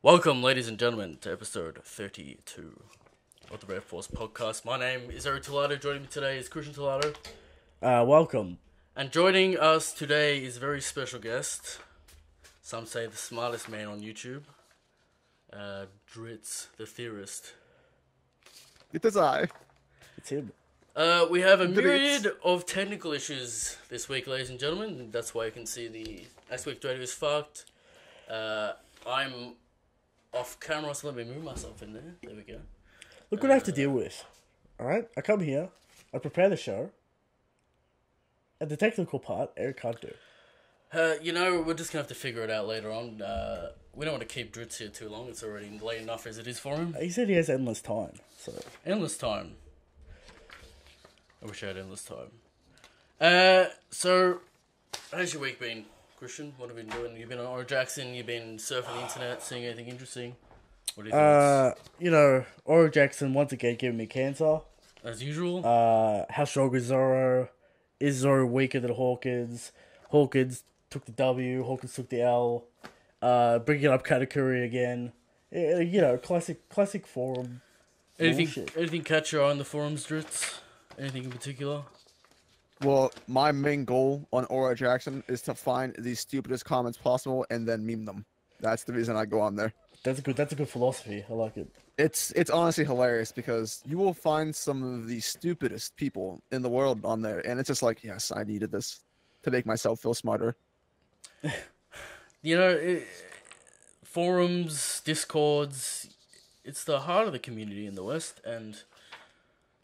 Welcome, ladies and gentlemen, to episode 32 of the Red Force Podcast. My name is Eric Tolado. Joining me today is Christian Tolado. Welcome. And joining us today is a very special guest. Some say the smartest man on YouTube. DRIZZT, the theorist. It is I. It's him. We have a myriad of technical issues this week, ladies and gentlemen. That's why you can see the aspect ratio is fucked. I'm off camera, so let me move myself in there. There we go. Look what I have to deal with. Alright? I come here, I prepare the show, and the technical part, Eric can't do. We're just gonna have to figure it out later on. We don't want to keep DRIZZT here too long. It's already late enough as it is for him. He said he has endless time, so... Endless time. I wish I had endless time. So, how's your week been, Christian? What have you been doing? You've been on Oro Jackson, you've been surfing the internet, seeing anything interesting? What do you think? Oro Jackson once again giving me cancer. As usual? How strong is Zoro? Is Zoro weaker than Hawkins? Hawkins took the W, Hawkins took the L. Bringing up Katakuri again. Classic forum. Anything catch your eye on the forums, DRIZZT? Anything in particular? Well, my main goal on Oro Jackson is to find the stupidest comments possible and then meme them. That's the reason I go on there. That's a good philosophy. I like it. It's honestly hilarious because you will find some of the stupidest people in the world on there, and it's just like, yes, I needed this to make myself feel smarter. Forums, discords, it's the heart of the community in the West, and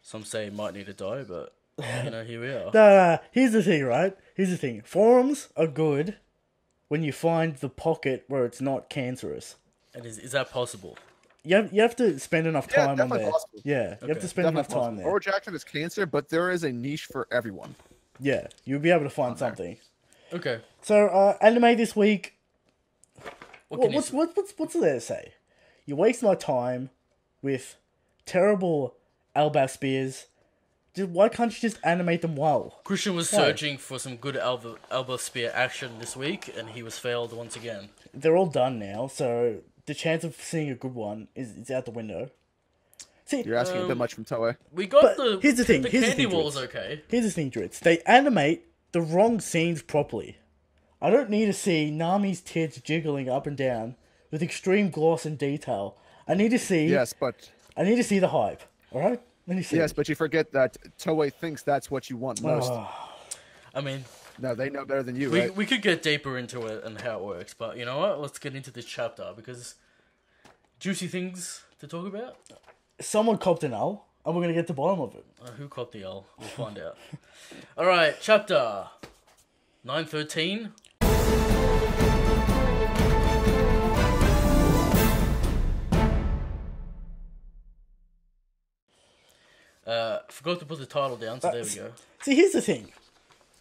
some say it might need to die, but, here we are. Nah, here's the thing, right? Here's the thing. Forums are good when you find the pocket where it's not cancerous. And is that possible? You have to spend enough time on there. Possible. Yeah, you have to spend enough time there. Oro Jackson is cancer, but there is a niche for everyone. Yeah, you'll be able to find something. Okay. So, anime this week. What's What's there to say? You waste my time with terrible elbow spears. Why can't you just animate them well? Christian was searching for some good elbow spear action this week, and he was failed once again. They're all done now, so the chance of seeing a good one is out the window. See, You're asking a bit much from Toei. We got here's the thing. The candy wall's okay. Here's the thing, DRIZZT. They animate the wrong scenes properly. I don't need to see Nami's tits jiggling up and down with extreme gloss and detail. I need to see. Yes, but I need to see the hype. All right. Let me see. Yes, but you forget that Toei thinks that's what you want most. I mean, no, they know better than you, right? We could get deeper into it and how it works, but you know what? Let's get into this chapter because juicy things to talk about. Someone copped an L, and we're gonna get to the bottom of it. Who copped the L? We'll find out. All right, chapter 913. Forgot to put the title down, so there we go. See, here's the thing.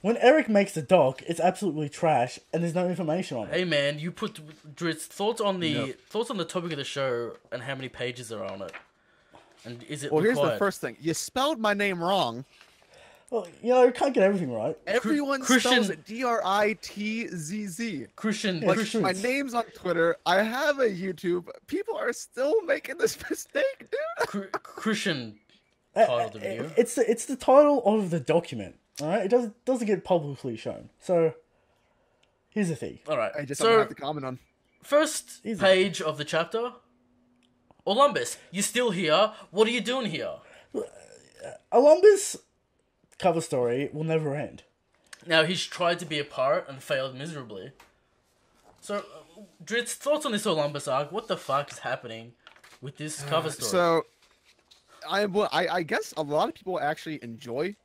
When Eric makes the doc, it's absolutely trash, and there's no information on it. Hey man, you put DRIZZT thoughts on the topic of the show and how many pages are on it, and is it required? Here's the first thing. You spelled my name wrong. Well, you can't get everything right. Everyone spells it DRITZZ. Christian, my name's on Twitter. I have a YouTube. People are still making this mistake, dude. Christian titled the video. It's the title of the document. All right, it doesn't get publicly shown. So here's the thing. All right, I just don't have to comment on. First page of the chapter. Olympus, you're still here. What are you doing here? Olympus cover story will never end. Now, he's tried to be a pirate and failed miserably. So, DRIZZT, thoughts on this Olympus arc? What the fuck is happening with this cover story? So, I guess a lot of people actually enjoy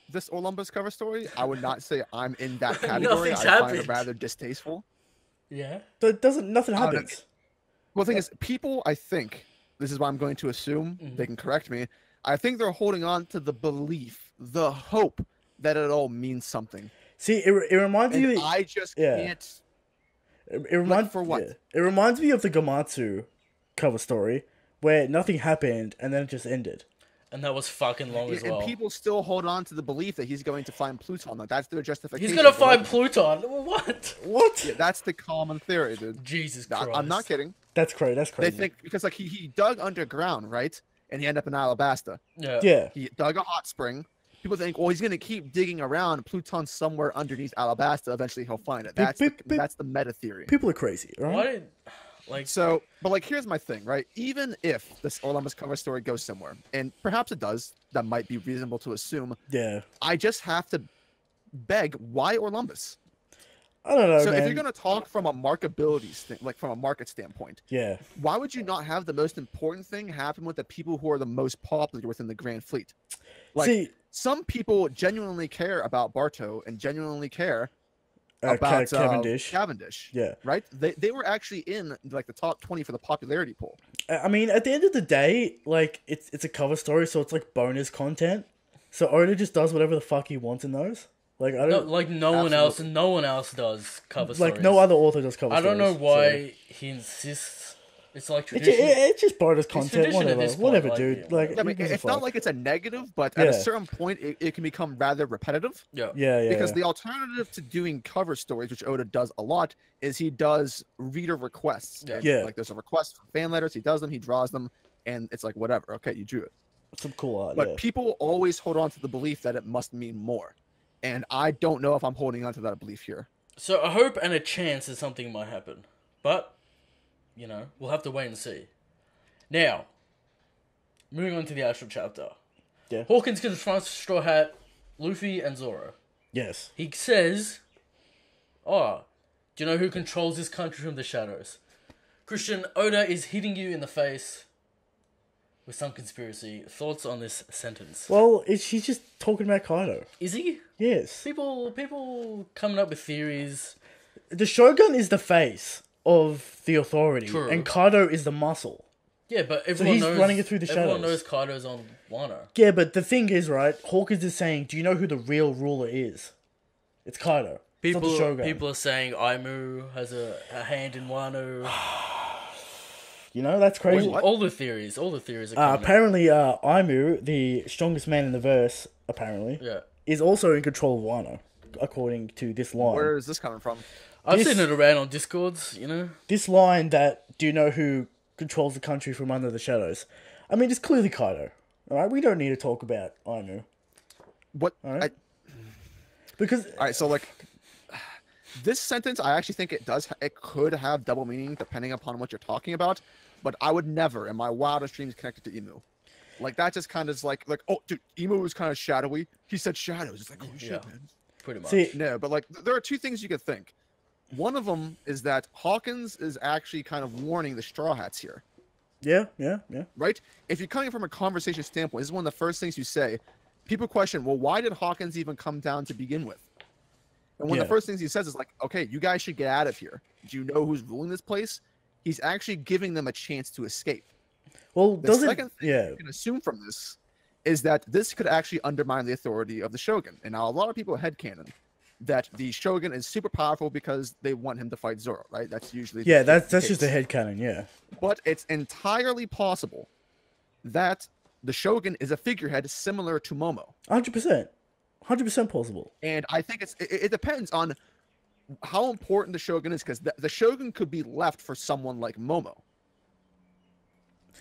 this Olympus cover story. I would not say I'm in that category. I find it rather distasteful. Yeah? But nothing happens. Well, the thing is, people, I think, this is what I'm going to assume, they can correct me, I think they're holding on to the belief, the hope that it all means something. See, it reminds me. I just can't. It reminds for what? Yeah. It reminds me of the Gamatsu cover story where nothing happened and then it just ended. And that was fucking long as well. And people still hold on to the belief that he's going to find Pluton. Like, that's their justification. He's gonna find Pluton. What? What? Yeah, that's the common theory, dude. Jesus No, Christ. I'm not kidding. That's crazy. That's They crazy. think because like he dug underground, right? And he ended up in Alabasta. Yeah. Yeah. He dug a hot spring. People think, well, he's gonna keep digging around. Pluton's somewhere underneath Alabasta. Eventually, he'll find it. That's that's the meta theory. People are crazy, right? Why did like So, but like, here's my thing, right? Even if this Olympus cover story goes somewhere, and perhaps it does, that might be reasonable to assume. Yeah. I just have to beg, why Olympus? I don't know, So man. if you're gonna talk from a marketability, like from a market standpoint, Yeah. why would you not have the most important thing happen with the people who are the most popular within the Grand Fleet? Like, See, some people genuinely care about Bartow and genuinely care about Cavendish. Cavendish. Yeah. Right? They were actually in like the top 20 for the popularity poll. I mean, at the end of the day, like, it's a cover story, so it's like bonus content. So Oda just does whatever the fuck he wants in those. Like, I don't no one else does cover stories. like no other author does cover I stories. don't know why so- he insists. It's like It's, tradition. it's just bonus content, tradition at whatever, this point, whatever, like, dude. yeah. Like, Yeah, I mean, who gives a it's not fuck? like it's a negative, but at a Yeah. certain point, it can become rather repetitive. Yeah. Yeah, Because yeah. the alternative to doing cover stories, which Oda does a lot, is he does reader requests. Yeah. And, Yeah. Like, there's a request for fan letters, he does them, he draws them, and it's like, whatever, okay, you drew it. Some cool art. But Yeah. people always hold on to the belief that it must mean more. And I don't know if I'm holding on to that belief here. So a hope and a chance that something might happen, but we'll have to wait and see. Now, moving on to the actual chapter. Yeah. Hawkins confronts Straw Hat, Luffy, and Zoro. Yes. He says, "Oh, do you know who controls this country from the shadows?" Christian, Oda is hitting you in the face with some conspiracy. Thoughts on this sentence? Well, he's just talking about Kaido. Is he? Yes. People coming up with theories. The Shogun is the face of the authority, True. and Kaido is the muscle. Yeah, but everyone he's knows. running it through the Everyone shadows. knows Kaido's on Wano. Yeah, but the thing is, right, Hawkins is saying, do you know who the real ruler is? It's Kaido. It's not the Shogun. People are saying Aimu has a hand in Wano. You know, that's crazy. All the theories are coming up. Apparently, Aimu, the strongest man in the verse, apparently, Yeah. is also in control of Wano, according to this line. Where is this coming from? I've This- seen it around on Discords, This line that, do you know who controls the country from under the shadows? I mean, it's clearly Kaido. Alright, we don't need to talk about Aimu. What? Alright. Because, All right, so like this sentence, I actually think it could have double meaning depending upon what you're talking about, but I would never in my wildest dreams connect it to Emu. Like that just kind of is like, oh, dude, Emu was kind of shadowy. He said shadows. It's like, holy shit, Yeah. man. Pretty much. see, No, but like there are two things you could think. One of them is that Hawkins is actually kind of warning the Straw Hats here, yeah. right? If you're coming from a conversation standpoint, this is one of the first things you say. People question, well, why did Hawkins even come down to begin with? And one of Yeah. the first things he says is like, okay, you guys should get out of here. Do you know who's ruling this place? He's actually giving them a chance to escape. Well, The doesn't... second thing Yeah. you can assume from this is that this could actually undermine the authority of the Shogun. And now a lot of people headcanon that the Shogun is super powerful because they want him to fight Zoro, right? That's usually Yeah, the that's just a case. headcanon, yeah. But it's entirely possible that the Shogun is a figurehead similar to Momo. 100%. 100% possible. And I think it depends on how important the Shogun is, because the Shogun could be left for someone like Momo.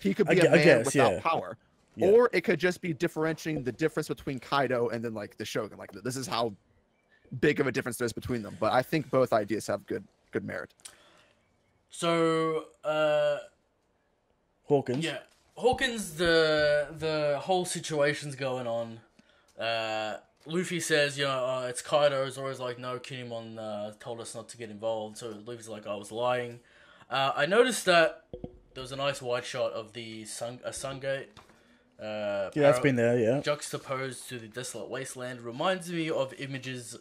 He could be a I man guess, without yeah. power. Yeah. Or it could just be differentiating the difference between Kaido and then like the Shogun. Like this is how big of a difference there is between them. But I think both ideas have good merit. So, Hawkins. yeah. Hawkins, the whole situation's going on. Luffy says, it's Kaido. Zoro's like, no, Kinemon told us not to get involved. So Luffy's like, I was lying. I noticed that there was a nice wide shot of the sun gate. Yeah, that's been there, yeah. Juxtaposed to the desolate wasteland. Reminds me of images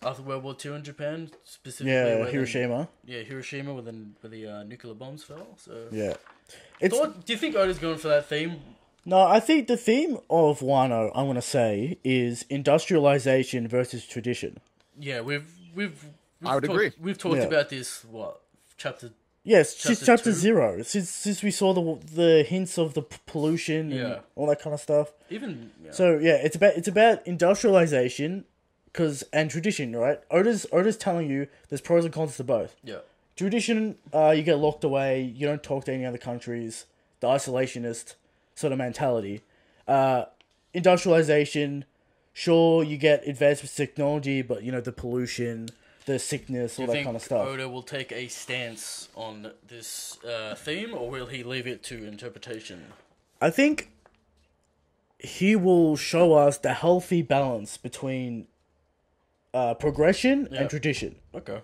after World War II in Japan, specifically. Yeah, where Hiroshima. Hiroshima, where the nuclear bombs fell. So, Yeah. It's... do you think Oda's going for that theme? No, I think the theme of Wano, I want to say, is industrialization versus tradition. Yeah, we've I would talked, agree. We've talked Yeah. about this chapter Yes, since chapter 2? 0. Since we saw the hints of the pollution and all that kind of stuff. Even So yeah, it's about industrialization, and tradition, right? Oda's telling you there's pros and cons to both. Yeah. Tradition, you get locked away. You don't talk to any other countries. The isolationist sort of mentality. Industrialization, sure, you get advanced with technology, but the pollution, the sickness, all that kind of stuff. Oda will take a stance on this theme, or will he leave it to interpretation? I think he will show us the healthy balance between progression and tradition. Okay.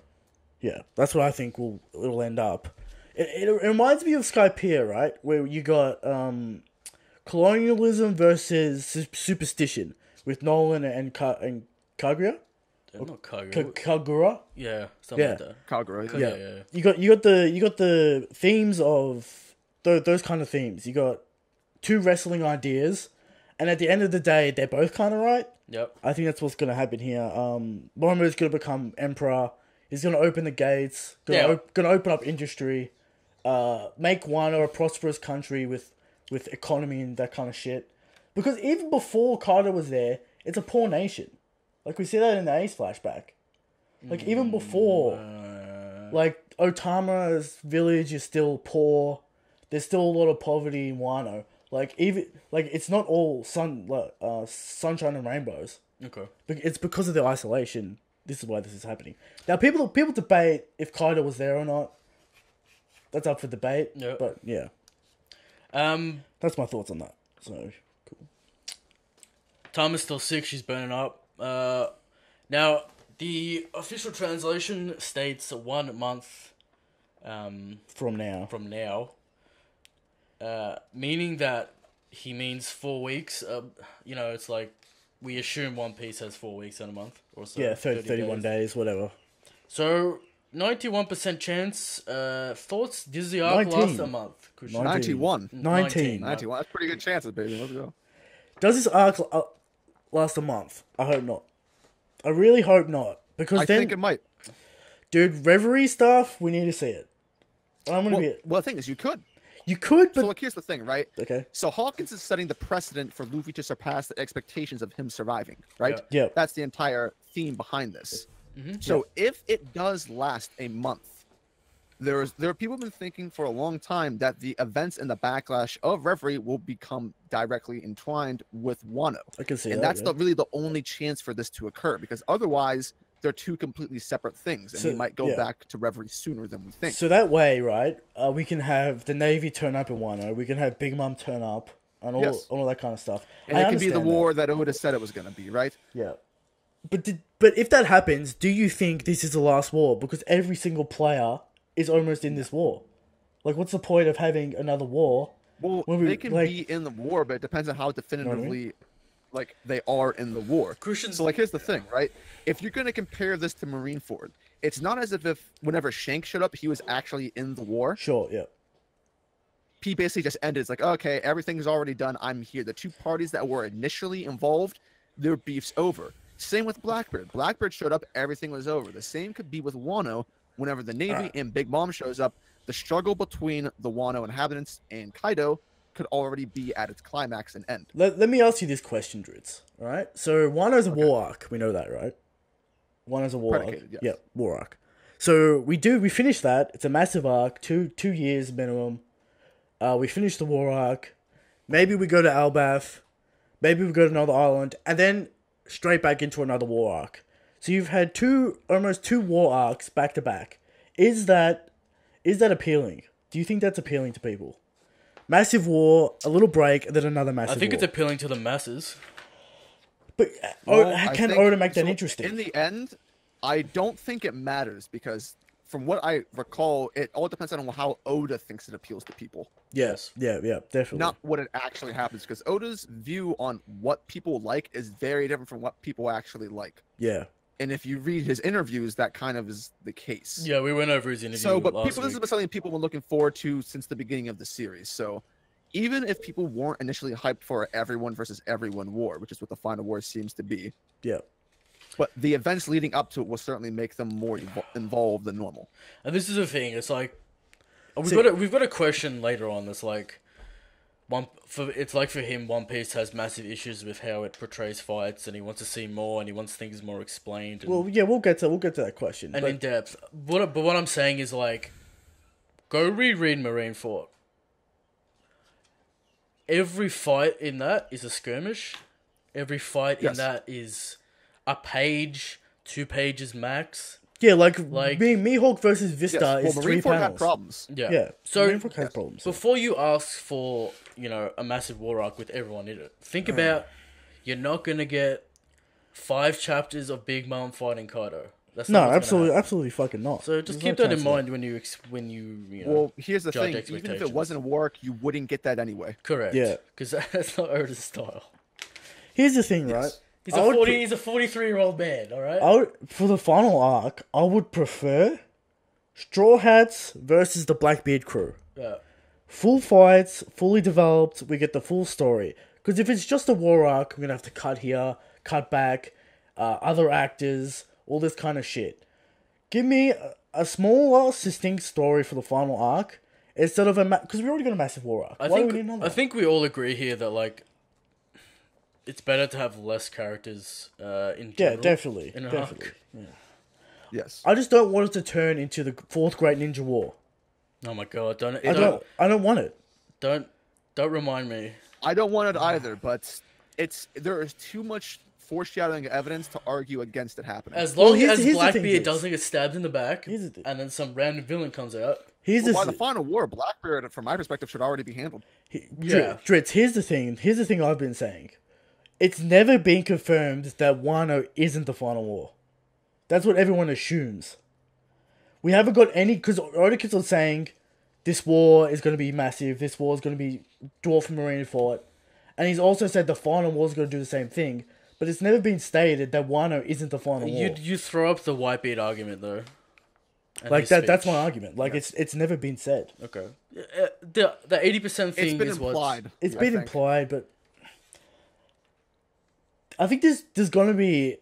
Yeah, that's what I think it'll end up. It reminds me of Skypiea, right? Where you got colonialism versus superstition with Nolan and Kaguya. Not Kaguya. Kagura. Yeah, something like that. Kagura. Yeah. You got the themes of those kind of themes. You got two wrestling ideas, and at the end of the day, they're both kind of right. Yep. I think that's what's gonna happen here. Momo's gonna become emperor. He's gonna open the gates. Gonna open up industry. Make Wano a prosperous country with economy and that kind of shit. Because even before Kaido was there, it's a poor nation. Like, we see that in the Ace flashback. Like, even before, like, Otama's village is still poor. There's still a lot of poverty in Wano. Like, it's not all sunshine and rainbows. Okay. It's because of the isolation. This is why this is happening. Now, people debate if Kaido was there or not. That's up for debate. Yeah. But, yeah. That's my thoughts on that. So, cool. Tama's still sick. She's burning up. Now, the official translation states 1 month from now. Meaning that he means 4 weeks. It's like we assume One Piece has 4 weeks in a month or so. Yeah, 31 days, whatever. So, 91% chance. Thoughts? Does the arc last a month? 91. 19. That's pretty good chances, baby. Let's go. Does this arc last a month? I hope not. I really hope not. Because I think it might. Dude, Reverie stuff, we need to see it. I'm gonna be it. Well, the thing is, you could. You could, but... So, look, here's the thing, right? Okay. So, Hawkins is setting the precedent for Luffy to surpass the expectations of him surviving, right? Yeah. That's the entire theme behind this. Mm-hmm. So, if it does last a month, there are people who've been thinking for a long time that the events and the backlash of Reverie will become directly entwined with Wano. I can see and that. that's really the only chance for this to occur, because otherwise they're two completely separate things, and we might go back to Reverie sooner than we think. So that way, right, we can have the Navy turn up in Wano, we can have Big Mom turn up, and all that kind of stuff. And it can be the war that Oda said it was going to be, right? Yeah. But if that happens, do you think this is the last war? Because every single player is almost in this war. Like, what's the point of having another war? Well, they can be in the war, but it depends on how definitively, they are in the war. So, here's the thing, right? If you're going to compare this to Marineford, it's not as if whenever Shanks showed up, he was actually in the war. Sure, yeah. He basically just ended. It's like, okay, everything's already done. I'm here. The two parties that were initially involved, their beef's over. Same with Blackbeard. Blackbeard showed up, everything was over. The same could be with Wano. Whenever the Navy and Big Mom shows up, the struggle between the Wano inhabitants and Kaido could already be at its climax and end. Let me ask you this question, DRIZZT. All right? So, Wano's a war arc. We know that, right? Wano's a war arc. Yes. Yeah, war arc. So, we finished that. It's a massive arc. 2 years minimum. We finished the war arc. Maybe we go to Albath. Maybe we go to another island. And then straight back into another war arc. So you've had almost two war arcs back to back. Is that appealing? Do you think that's appealing to people? Massive war, a little break, and then another massive war. I think it's appealing to the masses. But can Oda make that interesting? In the end, I don't think it matters, because from what I recall, it all depends on how Oda thinks it appeals to people. Yes. Yeah, definitely. Not what it actually happens, because Oda's view on what people like is very different from what people actually like. Yeah. And if you read his interviews, that kind of is the case. Yeah, we went over his interview. So, but last this has been something people have been looking forward to since the beginning of the series. So, even if people weren't initially hyped for everyone versus everyone war, which is what the final war seems to be. Yeah. But the events leading up to it will certainly make them more involved than normal. And this is the thing. It's like, We've got a question later on that's like, for him, One Piece has massive issues with how it portrays fights, and he wants to see more, and he wants things more explained. And, Well, yeah, we'll get to that question. and in depth. But what I'm saying is like, go reread Marineford. Every fight in that is a skirmish. Every fight in that is a page, 2 pages max. Yeah, like Mihawk versus Vista is 3 Marineford panels. had problems. Yeah. So Marineford has problems. before you ask for, a massive war arc with everyone in it, think about you're not gonna get 5 chapters of Big Mom fighting Kaido. That's not what's gonna happen. absolutely fucking not. So just There's keep no that in chance of mind when you Well, here's the judge thing. Even if it expectations. wasn't work, you wouldn't get that anyway. Correct. Yeah. Because that's not Oda's style. Here's the thing, right? He's a 43-year-old man. All right. For the final arc, I would prefer Straw Hats versus the Blackbeard crew. Yeah. Full fights, fully developed. We get the full story. Because if it's just a war arc, we're gonna have to cut here, cut back, other actors, all this kind of shit. Give me a smaller, succinct story for the final arc instead of because we already got a massive war arc. I think we all agree here that like it's better to have less characters in general. Yeah, definitely. In an Definitely. arc. Yeah. Yes. I just don't want it to turn into the 4th Great Ninja War. Oh my god! I don't want it. Don't remind me. I don't want it either, but there is too much foreshadowing evidence to argue against it happening. As long here's as the Blackbeard thing, doesn't get stabbed in the back, Here's the thing. and then some random villain comes out. By the final war, Blackbeard, from my perspective, should already be handled. Yeah. Dritz, here's the thing. Here's the thing I've been saying. It's never been confirmed that Wano isn't the final war. That's what everyone assumes. We haven't got any... Because Oda keeps on saying, this war is going to be massive. This war is going to be Dwarf and Marineford. And he's also said the final war is going to do the same thing. But it's never been stated that Wano isn't the final war. You throw up the Whitebeard argument, though. Like, that's my argument. Like, it's never been said. Okay. The 80% thing It's been is implied. It's been implied, but... I think there's going to be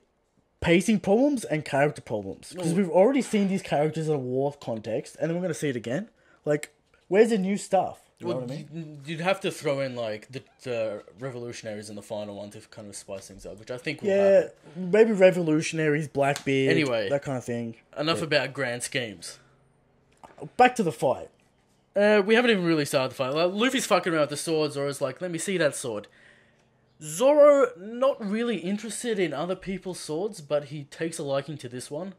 pacing problems and character problems. Because we've already seen these characters in a war context, and then we're going to see it again. Like, where's the new stuff? You know what I mean? You'd have to throw in, like, the revolutionaries in the final one to kind of spice things up, which I think will happen. Maybe revolutionaries, Blackbeard, Anyway. that kind of thing. Enough about grand schemes. Back to the fight. We haven't even really started the fight. Like, Luffy's fucking around with the sword. Zoro's like, let me see that sword. Zoro, not really interested in other people's swords, but he takes a liking to this one.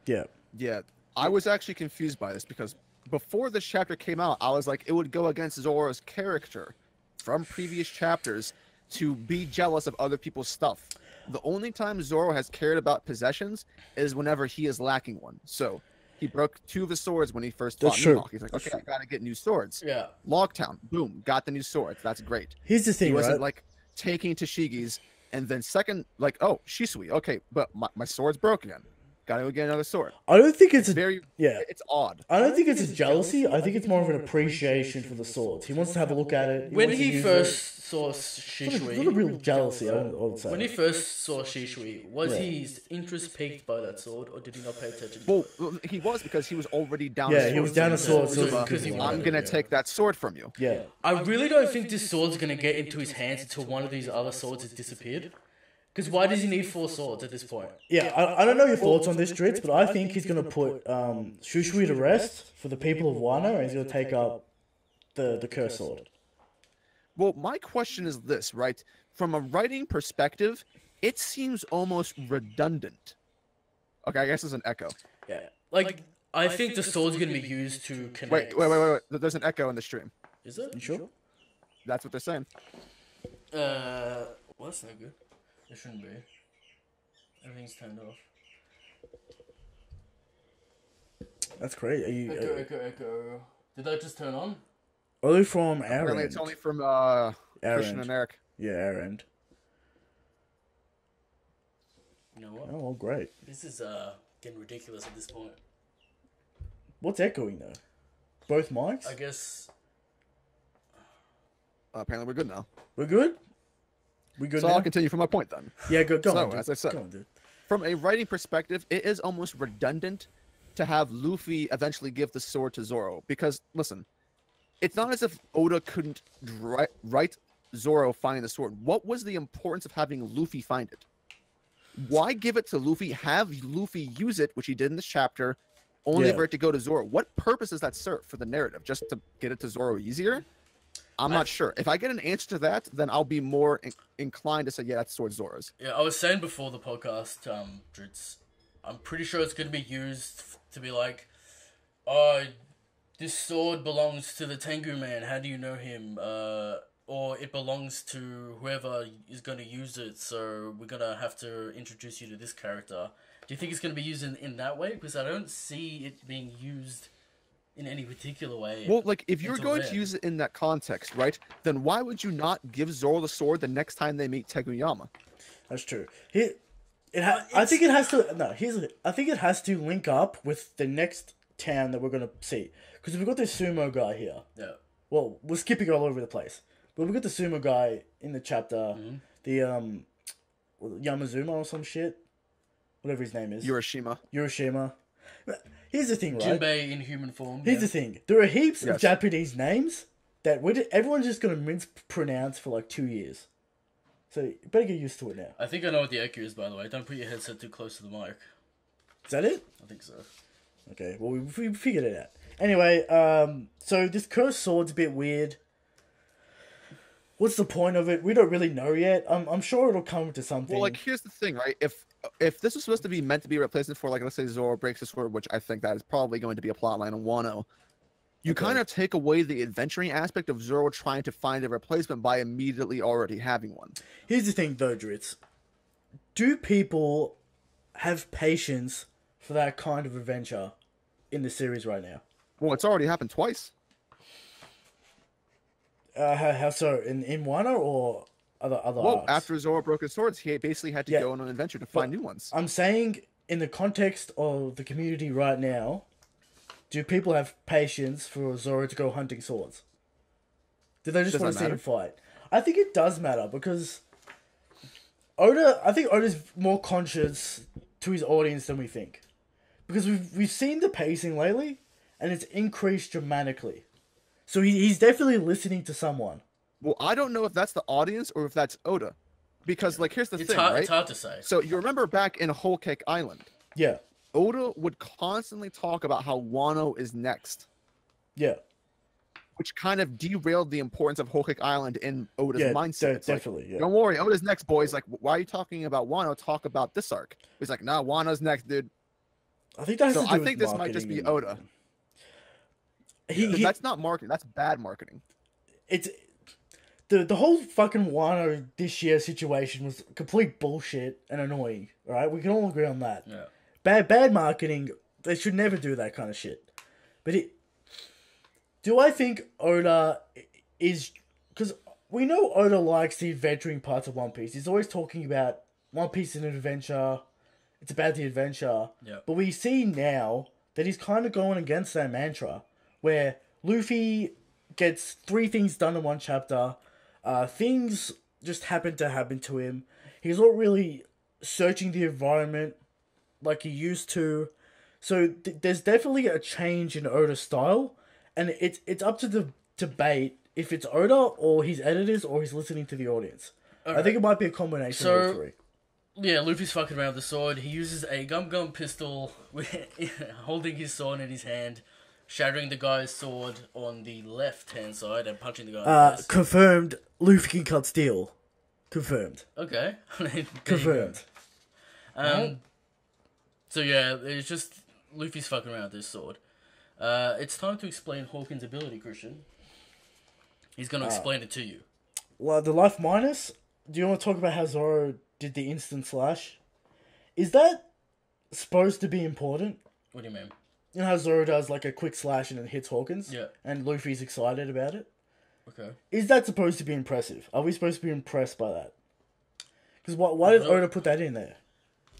Yeah. Yeah, I was actually confused by this because before this chapter came out, I was like, it would go against Zoro's character from previous chapters to be jealous of other people's stuff. The only time Zoro has cared about possessions is whenever he is lacking one. So he broke 2 of his swords when he first fought Mihawk. He's like, okay, I gotta get new swords. Yeah. Logtown, boom, got the new swords. That's great. Here's the thing, He wasn't right? like taking Tashigi's and then second, like, oh, Shisui, okay, but my sword's broke again. Gotta go get another sword. I don't think it's it's odd. I don't think it's a jealousy. I think it's more of an appreciation for the swords. He wants to have a look at it. When he first saw It's not a Shishui, real jealousy, I would say. when he first saw Shishui, was his interest piqued by that sword, or did he not pay attention? Well, he was because he was already down. Yeah, a sword. he was down a sword, so because he I'm wanted gonna it, take that sword from you. Yeah. I really don't think this sword's gonna get into his hands until one of these other swords has disappeared. Because why does he need 4 swords at this point? Yeah, I don't know your thoughts on this, Dritz, but I think he's going to put Shushui to rest for the people of Wano, and he's going to take up the curse sword. Well, my question is this, right? From a writing perspective, it seems almost redundant. Okay, I guess it's an echo. Yeah. Like, I think the sword's gonna be used to connect. Wait. There's an echo in the stream. Is it? You sure? That's what they're saying. Well, that's not good. It shouldn't be. Everything's turned off. That's great. Are you, Echo. Did that just turn on? only from our Apparently, end. it's only from Our Christian end. and Eric. Yeah, our end. You know what? Oh, well, great. This is getting ridiculous at this point. What's echoing, though? Both mics? I guess. Apparently, we're good now. We're good? We good So now? I'll continue from my point then. Yeah, go So, on, dude. as I said, Go on, dude. From a writing perspective, it is almost redundant to have Luffy eventually give the sword to Zoro. Because, listen, it's not as if Oda couldn't write Zoro finding the sword. What was the importance of having Luffy find it? Why give it to Luffy, have Luffy use it, which he did in this chapter, only for it to go to Zoro? What purpose does that serve for the narrative? Just to get it to Zoro easier? I'm not sure. If I get an answer to that, then I'll be more inclined to say, yeah, that's sword Zoro's. Yeah, I was saying before the podcast, DRIZZT, I'm pretty sure it's going to be used to be like, oh, this sword belongs to the Tengu man. How do you know him? Or it belongs to whoever is going to use it, so we're going to have to introduce you to this character. Do you think it's going to be used in that way? Because I don't see it being used in any particular way. Well, like, if you're going to use it in that context, right, then why would you not give Zoro the sword the next time they meet Teguyama? That's true. I think it has to. No, I think it has to link up with the next town that we're gonna see, because we've got this sumo guy here. Yeah. Well, we're skipping all over the place, but we've got the sumo guy in the chapter. The Yamazuma or some shit, whatever his name is. Urashima. Here's the thing, right? Jinbei in human form. Here's the thing. There are heaps of Japanese names that everyone's just gonna mispronounce for like 2 years. So you better get used to it now. I think I know what the echo is, by the way. Don't put your headset too close to the mic. Is that it? I think so. Okay, well, we figured it out. Anyway, so this cursed sword's a bit weird. What's the point of it? We don't really know yet. I'm sure it'll come to something. Well, like, here's the thing, right? If this was supposed to be meant to be a replacement for, like, let's say Zoro breaks the sword, which I think that is probably going to be a plotline on Wano, you kind of take away the adventuring aspect of Zoro trying to find a replacement by immediately already having one. Here's the thing, though, DRIZZT. Do people have patience for that kind of adventure in the series right now? Well, it's already happened twice. How so? In Wano or other arcs? After Zoro broke his swords, he basically had to go on an adventure to find new ones. I'm saying, in the context of the community right now, do people have patience for Zoro to go hunting swords? Do they just want to see him fight? I think it does matter, because I think Oda's more conscious to his audience than we think. Because we've seen the pacing lately, and it's increased dramatically. So he's definitely listening to someone. Well, I don't know if that's the audience or if that's Oda. Because, like, here's the thing, right? It's hard to say. So, you remember back in Whole Cake Island? Yeah. Oda would constantly talk about how Wano is next. Yeah. Which kind of derailed the importance of Whole Cake Island in Oda's mindset. Definitely, like, don't worry, Oda's next, boys. Like, why are you talking about Wano? Talk about this arc. He's like, nah, Wano's next, dude. I think that's. So I think this might just be Oda. That's not marketing. That's bad marketing. It's the whole fucking Wano this year situation was complete bullshit and annoying. All right, we can all agree on that. Yeah. Bad marketing. They should never do that kind of shit. But do I think Oda is, because we know Oda likes the adventuring parts of One Piece. He's always talking about One Piece is an adventure. It's about the adventure. Yeah. But we see now that he's kind of going against that mantra, where Luffy gets 3 things done in one chapter. Things just happen to him. He's not really searching the environment like he used to. So there's definitely a change in Oda's style, and it's up to the debate if it's Oda or his editors or he's listening to the audience. Okay. I think it might be a combination of all 3. Yeah, Luffy's fucking around with the sword. He uses a gum pistol, holding his sword in his hand, shattering the guy's sword on the left-hand side and punching the guy in the face. Confirmed, Luffy can cut steel. Confirmed. Okay. Confirmed. So yeah, it's just Luffy's fucking around with this sword. It's time to explain Hawkins' ability, Christian. He's going to explain it to you. Well, the life minus, do you want to talk about how Zoro did the instant slash? Is that supposed to be important? What do you mean? You know how Zoro does like a quick slash and it hits Hawkins? Yeah. And Luffy's excited about it? Okay. Is that supposed to be impressive? Are we supposed to be impressed by that? Because why did Oda put that in there?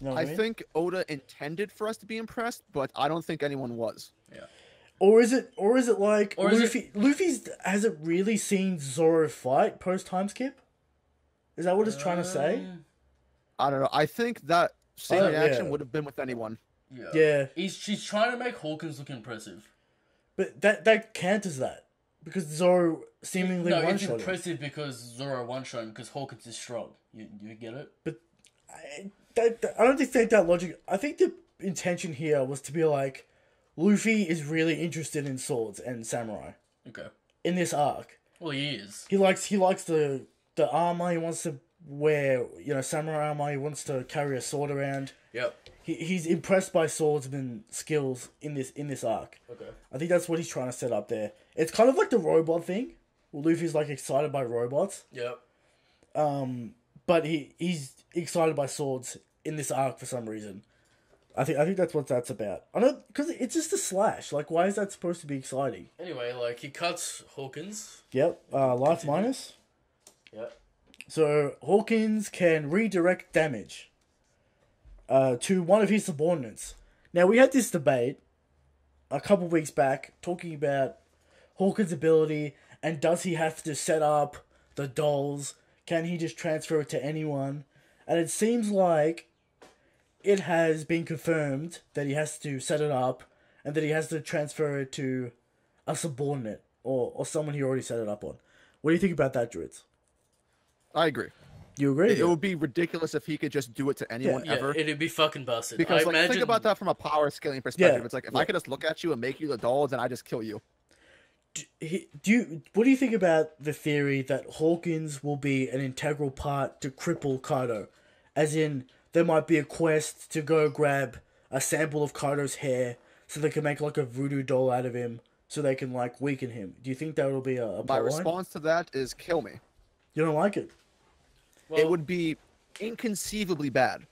You know what I mean? think Oda intended for us to be impressed, but I don't think anyone was. Yeah. Or is it like Luffy's hasn't really seen Zoro fight post time skip? Is that what it's trying to say? I don't know. I think that same reaction would have been with anyone. Yeah. She's trying to make Hawkins look impressive. But that counters that. Because Zoro seemingly No, it's one-shot him. impressive because Zoro one-shot him because Hawkins is strong. You get it? But I don't think that logic... I think the intention here was to be like, Luffy is really interested in swords and samurai. Okay. In this arc. Well, he is. He likes the armor. He wants to wear, samurai armor. He wants to carry a sword around. Yep. He's impressed by swordsman skills in this arc. Okay. I think that's what he's trying to set up there. It's kind of like the robot thing. Luffy's like excited by robots. Yep. But he's excited by swords in this arc for some reason. I think that's what that's about. I know, because it's just a slash. Like, why is that supposed to be exciting? Anyway, like, he cuts Hawkins. Yep. Life minus. Yep. So Hawkins can redirect damage to one of his subordinates. Now, we had this debate a couple weeks back talking about Hawkins' ability and does he have to set up the dolls? Can he just transfer it to anyone? And it seems like it has been confirmed that he has to set it up and that he has to transfer it to a subordinate or someone he already set it up on. What do you think about that, DRIZZT? I agree. You agree? It would be ridiculous if he could just do it to anyone Yeah, ever. it'd be fucking busted. Because I like, imagine... think about that from a power scaling perspective. Yeah, It's like, if I could just look at you and make you the doll, then I just kill you. What do you think about the theory that Hawkins will be an integral part to cripple Kaido? As in, there might be a quest to go grab a sample of Kaido's hair so they can make like a voodoo doll out of him so they can like weaken him. Do you think that will be a My plotline? response to that is kill me. You don't like it? Well, It would be inconceivably bad.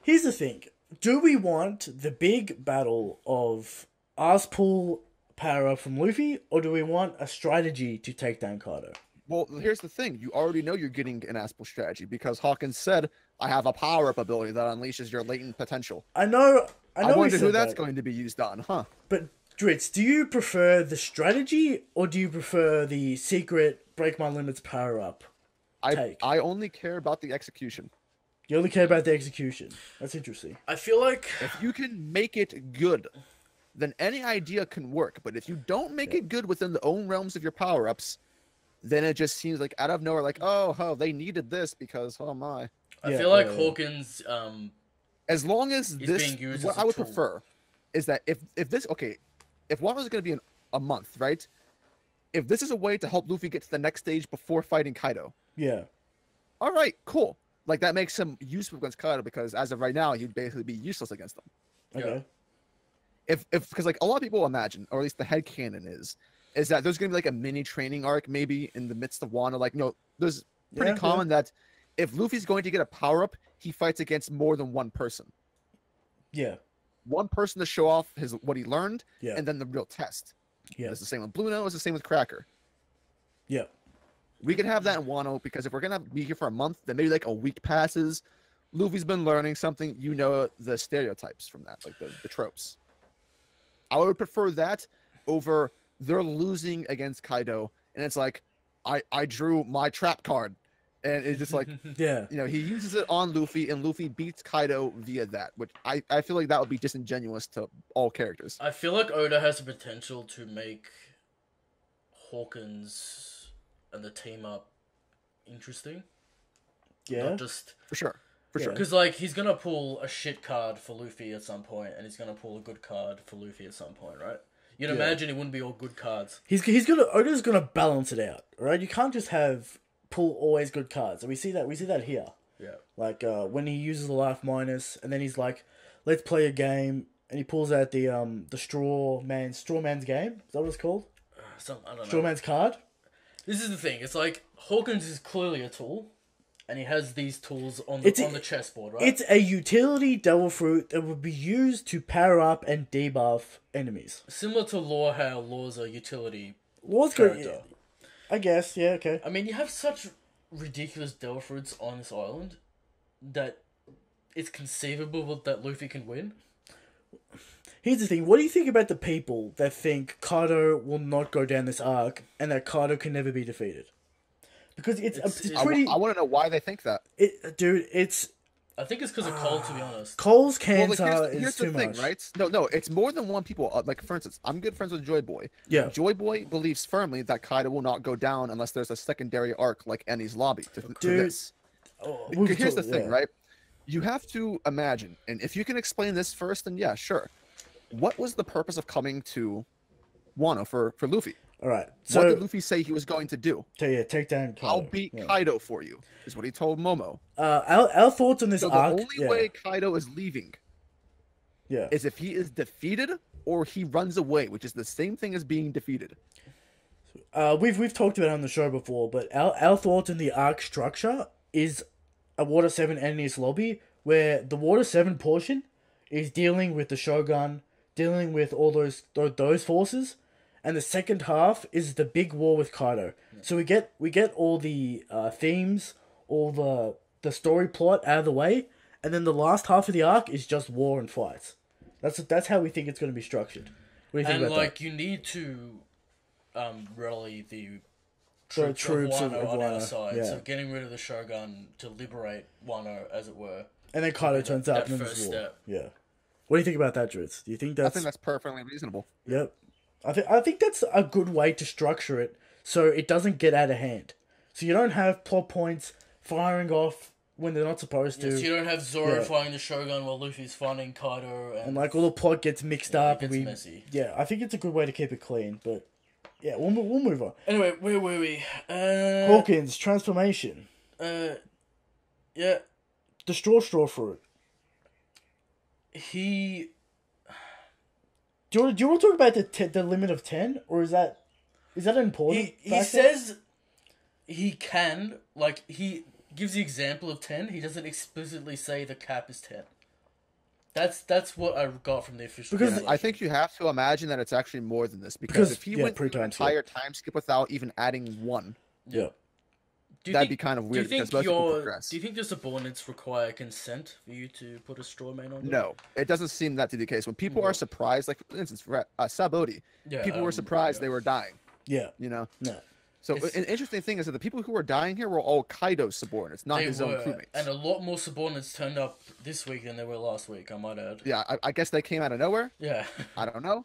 Here's the thing. Do we want the big battle of ass pull power up from Luffy, or do we want a strategy to take down Kaido? Well, here's the thing. You already know you're getting an Aspel strategy because Hawkins said, I have a power-up ability that unleashes your latent potential. I know I he wonder who said that's that. going to be used on, huh? But DRIZZT, do you prefer the strategy or do you prefer the secret break my limits power up? Take. I only care about the execution. You only care about the execution. That's interesting. I feel like... If you can make it good, then any idea can work. But if you don't make it good within the own realms of your power-ups, then it just seems like out of nowhere, like, oh, they needed this because, oh my. I feel like Hawkins... As long as is this, being used what as a I would tool. prefer is that if this, okay, if Wano is going to be in a month, right? If this is a way to help Luffy get to the next stage before fighting Kaido, Yeah. all right, cool. Like, that makes him useful against Kaido because as of right now, he'd basically be useless against them. Okay. Because like a lot of people imagine, or at least the headcanon is that there's gonna be like a mini training arc maybe in the midst of Wano. Like, there's pretty Yeah, common that if Luffy's going to get a power up, he fights against more than one person. Yeah. One person to show off what he learned, Yeah. and then the real test. Yeah. It's the same with Blue Note. It's the same with Cracker. Yeah. We can have that in Wano because if we're gonna be here for a month, then maybe like a week passes. Luffy's been learning something. You know the stereotypes from that, like the tropes. I would prefer that over they're losing against Kaido, and it's like I drew my trap card, and it's just like Yeah. he uses it on Luffy, and Luffy beats Kaido via that, which I feel like that would be disingenuous to all characters. I feel like Oda has the potential to make Hawkins and the team up interesting. Yeah. Not just... For sure. For sure. Because, like, he's going to pull a shit card for Luffy at some point, and he's going to pull a good card for Luffy at some point, right? You'd imagine it wouldn't be all good cards. Oda's gonna balance it out, right? You can't just have pull always good cards. And we see that here. Yeah. Like when he uses the life minus, and then he's like, "Let's play a game," and he pulls out the straw man's game. Is that what it's called? I don't know. Straw man's card. This is the thing. It's like, Hawkins is clearly a tool, and he has these tools on the chessboard, right? It's a utility devil fruit that would be used to power up and debuff enemies. Similar to Law, how Law's a utility Law's good. character. I guess. Yeah. Okay. I mean, you have such ridiculous devil fruits on this island that it's conceivable that Luffy can win. Here's the thing. What do you think about the people that think Kaido will not go down this arc and that Kaido can never be defeated? Because it's pretty. I want to know why they think that. Dude, it's I think it's because of Cole, to be honest. Cole's Well, cancer like, is here's too the thing, much. right? No, it's more than one people. Like, for instance, I'm good friends with Joy Boy. Yeah. Joy Boy believes firmly that Kaido will not go down unless there's a secondary arc like Ennie's lobby to Dude, this. Oh, Here's the thing, right? You have to imagine, and if you can explain this first, then yeah, sure. What was the purpose of coming to Wano for Luffy? All right. What did So, Luffy say he was going to do? take down Kaido. I'll beat Kaido for you, is what he told Momo. Our thoughts on this So arc. the only way Kaido is leaving is if he is defeated or he runs away, which is the same thing as being defeated. We've talked about it on the show before, but our thoughts on the arc structure is a Water 7 Enemies lobby, where the Water 7 portion is dealing with the Shogun, dealing with all those forces, and the second half is the big war with Kaido. Yeah. So we get all the themes, all the story plot out of the way, and then the last half of the arc is just war and fights. That's how we think it's going to be structured. What do you think about that? You need to rally the troops of Wano on our Wano, side. yeah. So getting rid of the Shogun to liberate Wano, as it were. And then Kaido turns up that and first war. step. Yeah. What do you think about that, DRIZZT? Do you think that's... I think that's perfectly reasonable. Yep. I think that's a good way to structure it so it doesn't get out of hand. So you don't have plot points firing off when they're not supposed to. So you don't have Zoro fighting the Shogun while Luffy's fighting Kaido. And like all the plot gets mixed up. It gets messy. Yeah, I think it's a good way to keep it clean, but... Yeah, we'll move on. Anyway, where were we? Hawkins, transformation. Yeah. The straw fruit. He... Do you want to talk about the limit of 10? Or is that important? He says he can, like, he gives the example of 10. He doesn't explicitly say the cap is 10. That's what I got from the official. Because I think you have to imagine that it's actually more than this. Because if he went through an entire time skip without even adding one, that'd be kind of weird. Do you think the subordinates require consent for you to put a straw man on them? No, it doesn't seem that to be the case. When people are surprised, like for instance, Sabodi, people were surprised they were dying. Yeah, you know. Yeah. So an interesting thing is that the people who were dying here were all Kaido's subordinates, not his own crewmates. And a lot more subordinates turned up this week than they were last week, I might add. Yeah, I guess they came out of nowhere. Yeah. I don't know.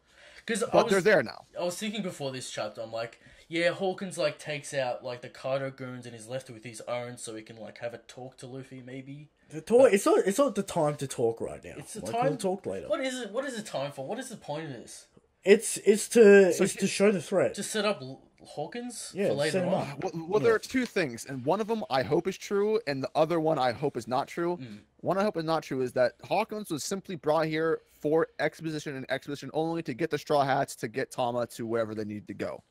But they're there now. I was thinking before this chapter, I'm like, yeah, Hawkins like takes out like the Kaido goons and is left with his own, so he can like have a talk to Luffy maybe. It's not the time to talk right now. It's the time. We'll talk later. What is it? What is the time for? What is the point of this? It's to show the threat. To set up Hawkins for later on. Well, there are two things, and one of them I hope is true, and the other one I hope is not true. One I hope is not true is that Hawkins was simply brought here for exposition and exposition only to get the Straw Hats to get Tama to wherever they need to go.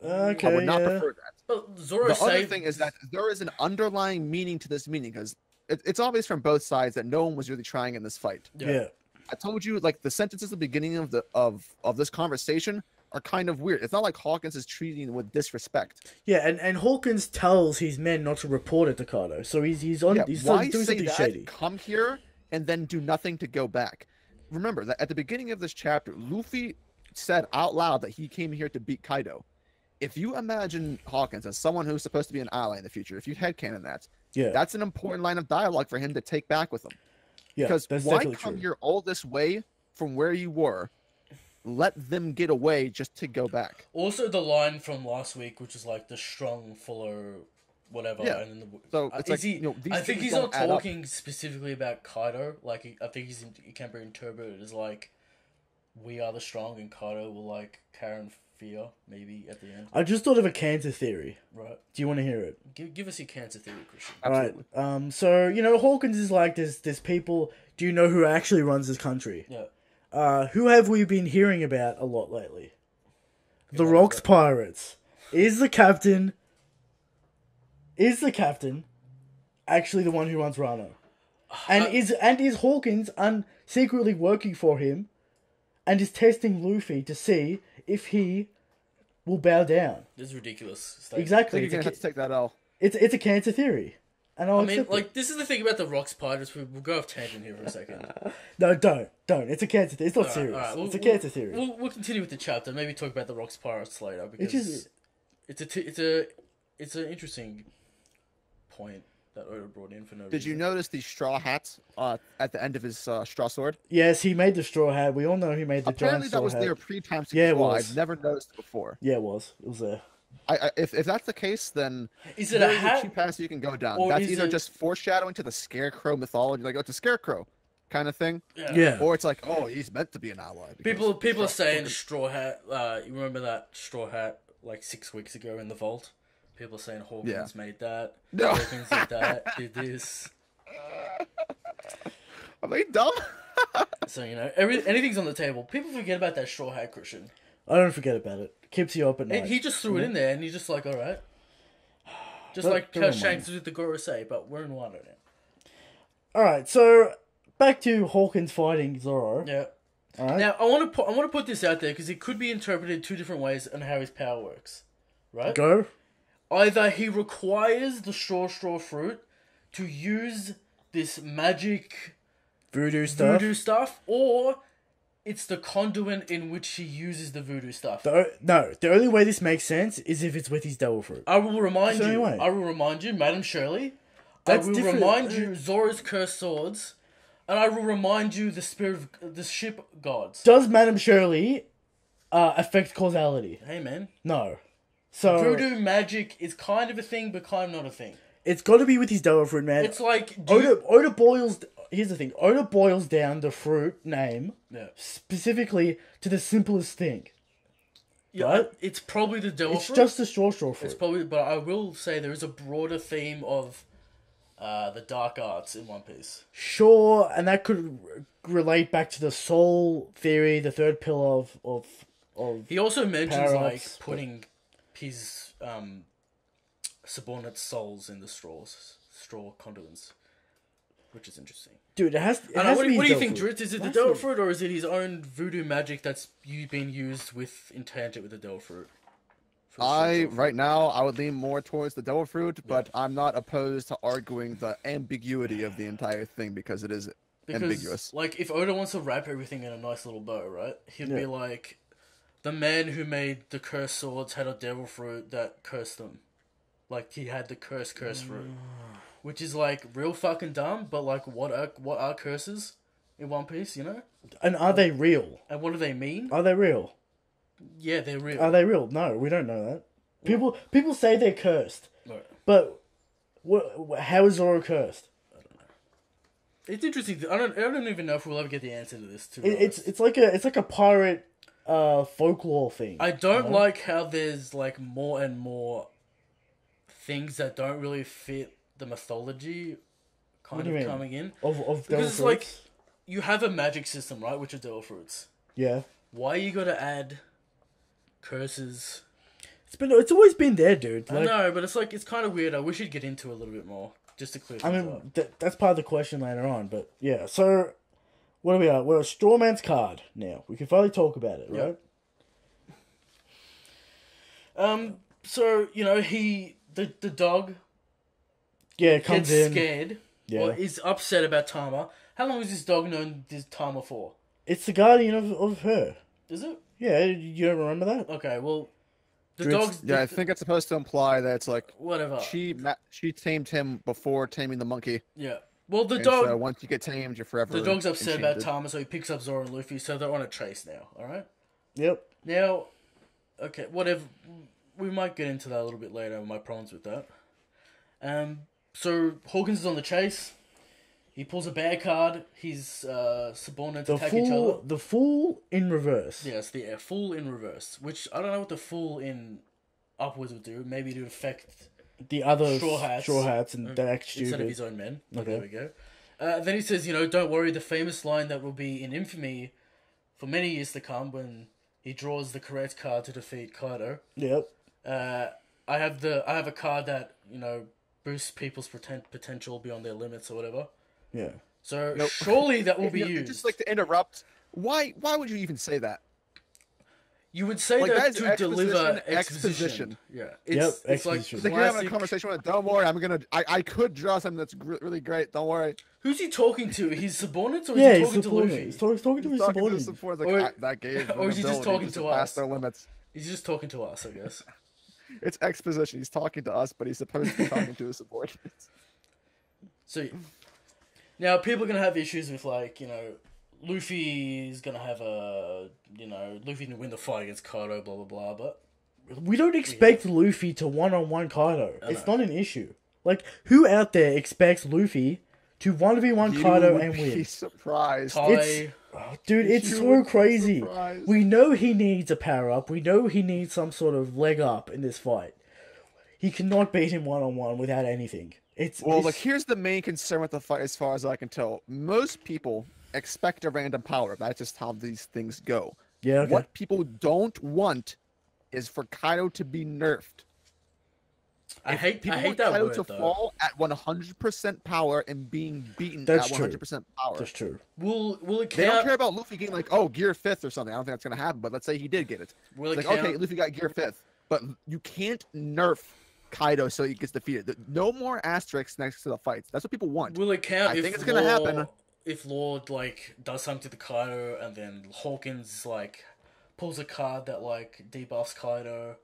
Okay, I would not prefer that. But the other thing is that there is an underlying meaning to this meaning, because it's obvious from both sides that no one was really trying in this fight. Yeah. I told you, like, the sentences at the beginning of this conversation are kind of weird. It's not like Hawkins is treating with disrespect. Yeah, and Hawkins tells his men not to report it to Kaido, so he's doing something shady. Come here and then do nothing to go back. Remember that at the beginning of this chapter, Luffy said out loud that he came here to beat Kaido. If you imagine Hawkins as someone who's supposed to be an ally in the future, if you headcanon that, that's an important line of dialogue for him to take back with him. Yeah, because that's why definitely come true. here all this way from where you were? Let them get away just to go back. Also, the line from last week, which is like the strong follow whatever. Yeah. And then So it's like, I think he's not talking specifically about Kaido. Like, I think he can be interpreted as like, we are the strong, and Kaido will like carry on fear maybe at the end. I just thought of a cancer theory. Right. Do you want to hear it? Give us your cancer theory, Christian. Absolutely. All right. So Hawkins is like there's people. Do you know who actually runs this country? Yeah. Who have we been hearing about a lot lately? The Rocks Pirates. Is the captain actually the one who runs Rano? And is Hawkins secretly working for him and is testing Luffy to see if he will bow down? This is ridiculous statement. Exactly. You're going to have to take that L. It's a cancer theory. And I mean, like, this is the thing about the Rocks Pirates. We'll go off tangent here for a second. No, don't. It's a cancer theory. It's not serious. Right. It's a cancer theory. We'll continue with the chapter. Maybe talk about the Rocks Pirates later, because it's an interesting point. that Oda brought in for no Did you reason. notice the straw hats at the end of his straw sword? Yes, he made the straw hat. We all know he made the Apparently, giant that straw was hat. there pre-time skip Yeah, as it well. was. I've never noticed it before. Yeah, it was. It was there. If that's the case, then Is it a there's hat? cheap path you can go down. or That's is either it- just foreshadowing to the Scarecrow mythology, like, oh, it's a Scarecrow kind of thing, Yeah. or it's like, oh, he's meant to be an ally. because People are straw- saying straw hat. You remember that straw hat like 6 weeks ago in the vault? People are saying Hawkins Yeah. made that. No. Hawkins did that. Did this. Are they dumb? So anything's on the table. People forget about that straw hat, Christian. I don't forget about it. Keeps you up at night. And he just threw it in there, and he's just like, all right. Just Don't- like don't how remind Shanks did the Gorosei, but we're in Wano now. All right, so back to Hawkins fighting Zoro. Yeah. All right. Now I want to put this out there because it could be interpreted two different ways on how his power works, right? Go. Either he requires the straw fruit to use this magic Voodoo stuff. or it's the conduit in which he uses the voodoo stuff. No, the only way this makes sense is if it's with his devil fruit. I will remind That's the you. only way. I will remind you, Madam Shirley. That's I will different. remind you Zoro's cursed swords, and I will remind you the spirit of the ship gods. Does Madame Shirley affect causality? Hey man, No. So voodoo magic is kind of a thing, but kind of not a thing. it's got to be with his devil fruit, man. It's like Oda boils. Here's the thing. Oda boils down the fruit name yeah. specifically to the simplest thing. Yeah, Right? it's probably the devil It's fruit. just the straw fruit. It's probably, but I will say there is a broader theme of the dark arts in One Piece. Sure, and that could relate back to the soul theory, the third pillar of He also mentions Power-ups, like but- putting his subordinate souls in the straw conduits, which is interesting. dude. It has. It I has know, to be what do you devil think, fruit. DRIZZT? Is it the Has devil to. fruit or is it his own voodoo magic that's been used in tangent with the devil fruit? For the devil fruit? Right now, I would lean more towards the devil fruit, but I'm not opposed to arguing the ambiguity of the entire thing because it is ambiguous. Like, if Oda wants to wrap everything in a nice little bow, right? He'd be Yeah. like, the man who made the cursed swords had a devil fruit that cursed them. Like, he had the cursed fruit. Which is, like, real fucking dumb, but, like, what are curses in One Piece, you know? And are they real? And what do they mean? Are they real? Yeah, they're real. Are they real? No, we don't know that. People say they're cursed, Right. but how is Zoro cursed? It's interesting. I don't even know if we'll ever get the answer to this, to be It's honest. like a pirate folklore thing. I don't like how there's, like, more and more things that don't really fit the mythology kind What do you of mean? coming in. of Because devil it's like, fruits. you have a magic system, right, which are devil fruits. Yeah, Why you gotta add curses? it's always been there, dude. I Like, know, but it's like, it's kind of weird. I wish you'd get into it a little bit more, just to clear I things mean, up. that's part of the question later on, but yeah. So, what are we at? We're a Strawman's card now. We can finally talk about it, right? So, the dog Yeah, it comes gets in. scared, Yeah. or is upset about Tama. How long has this dog known this Tama for? It's the guardian of her. Is it? Yeah, you don't remember that? Okay, well, the DRIZZT dog's... Yeah, I think it's supposed to imply that it's like Whatever. she tamed him before taming the monkey. Yeah. Well, the And dog... so once you get tamed, you're forever. The dog's upset about enchanted. Tama, so he picks up Zoro and Luffy, so they're on a chase now, alright? Yep. Now, okay, whatever. We might get into that a little bit later, my problems with that. So, Hawkins is on the chase. He pulls a bear card. His subordinates The attack each other. the fool in reverse. Yes, the fool in reverse. Which, I don't know what the fool in upwards would do. Maybe it would affect The other Straw hats. and they act instead of stupid. his own men. But Okay. there we go. Then he says, don't worry, the famous line that will be in infamy for many years to come when he draws the correct card to defeat Kaido. Yep. I have a card that, boosts people's potential beyond their limits or whatever. Yeah. So Nope. surely that will be used. Just like to interrupt. Why would you even say that? You would say Like, that that is to deliver exposition. exposition. Yeah. Yep, It's like exposition. It's like you're having a classic... conversation with, don't worry, I could draw something that's really great. Don't worry. Who's he talking to? His subordinates or is Yeah, he he's talking to supporting. Luffy? He's talking to his Talking to subordinates. the supporters, like, Or- that gave them or is he just ability talking to pass us? their limits. He's just talking to us, I guess. It's exposition. He's talking to us, but he's supposed to be talking to his subordinates. So now people are gonna have issues with like Luffy's gonna have Luffy can win the fight against Kaido, blah blah blah. But we don't expect Luffy to one-on-one Kaido. It's not an issue. Like, who out there expects Luffy to 1v1 Kaido and win? Be surprised. It's so crazy. We know he needs a power up. We know he needs some sort of leg up in this fight. He cannot beat him one-on-one without anything. Here's the main concern with the fight, as far as I can tell. Most people expect a random power. That's just how these things go. Yeah. Okay. What people don't want is for Kaido to be nerfed. I hate that Kaido word, to though. fall at 100% power and being beaten That's at 100% power. That's true. Will it count? They don't care about Luffy getting gear 5th or something. I don't think that's gonna happen. But let's say he did get it. Will it It's count? okay, Luffy got gear 5th, but you can't nerf Kaido so he gets defeated. No more asterisks next to the fights. That's what people want. Will it count? I think it's gonna happen. If Lord does something to the Kaido and then Hawkins pulls a card that debuffs Kaido.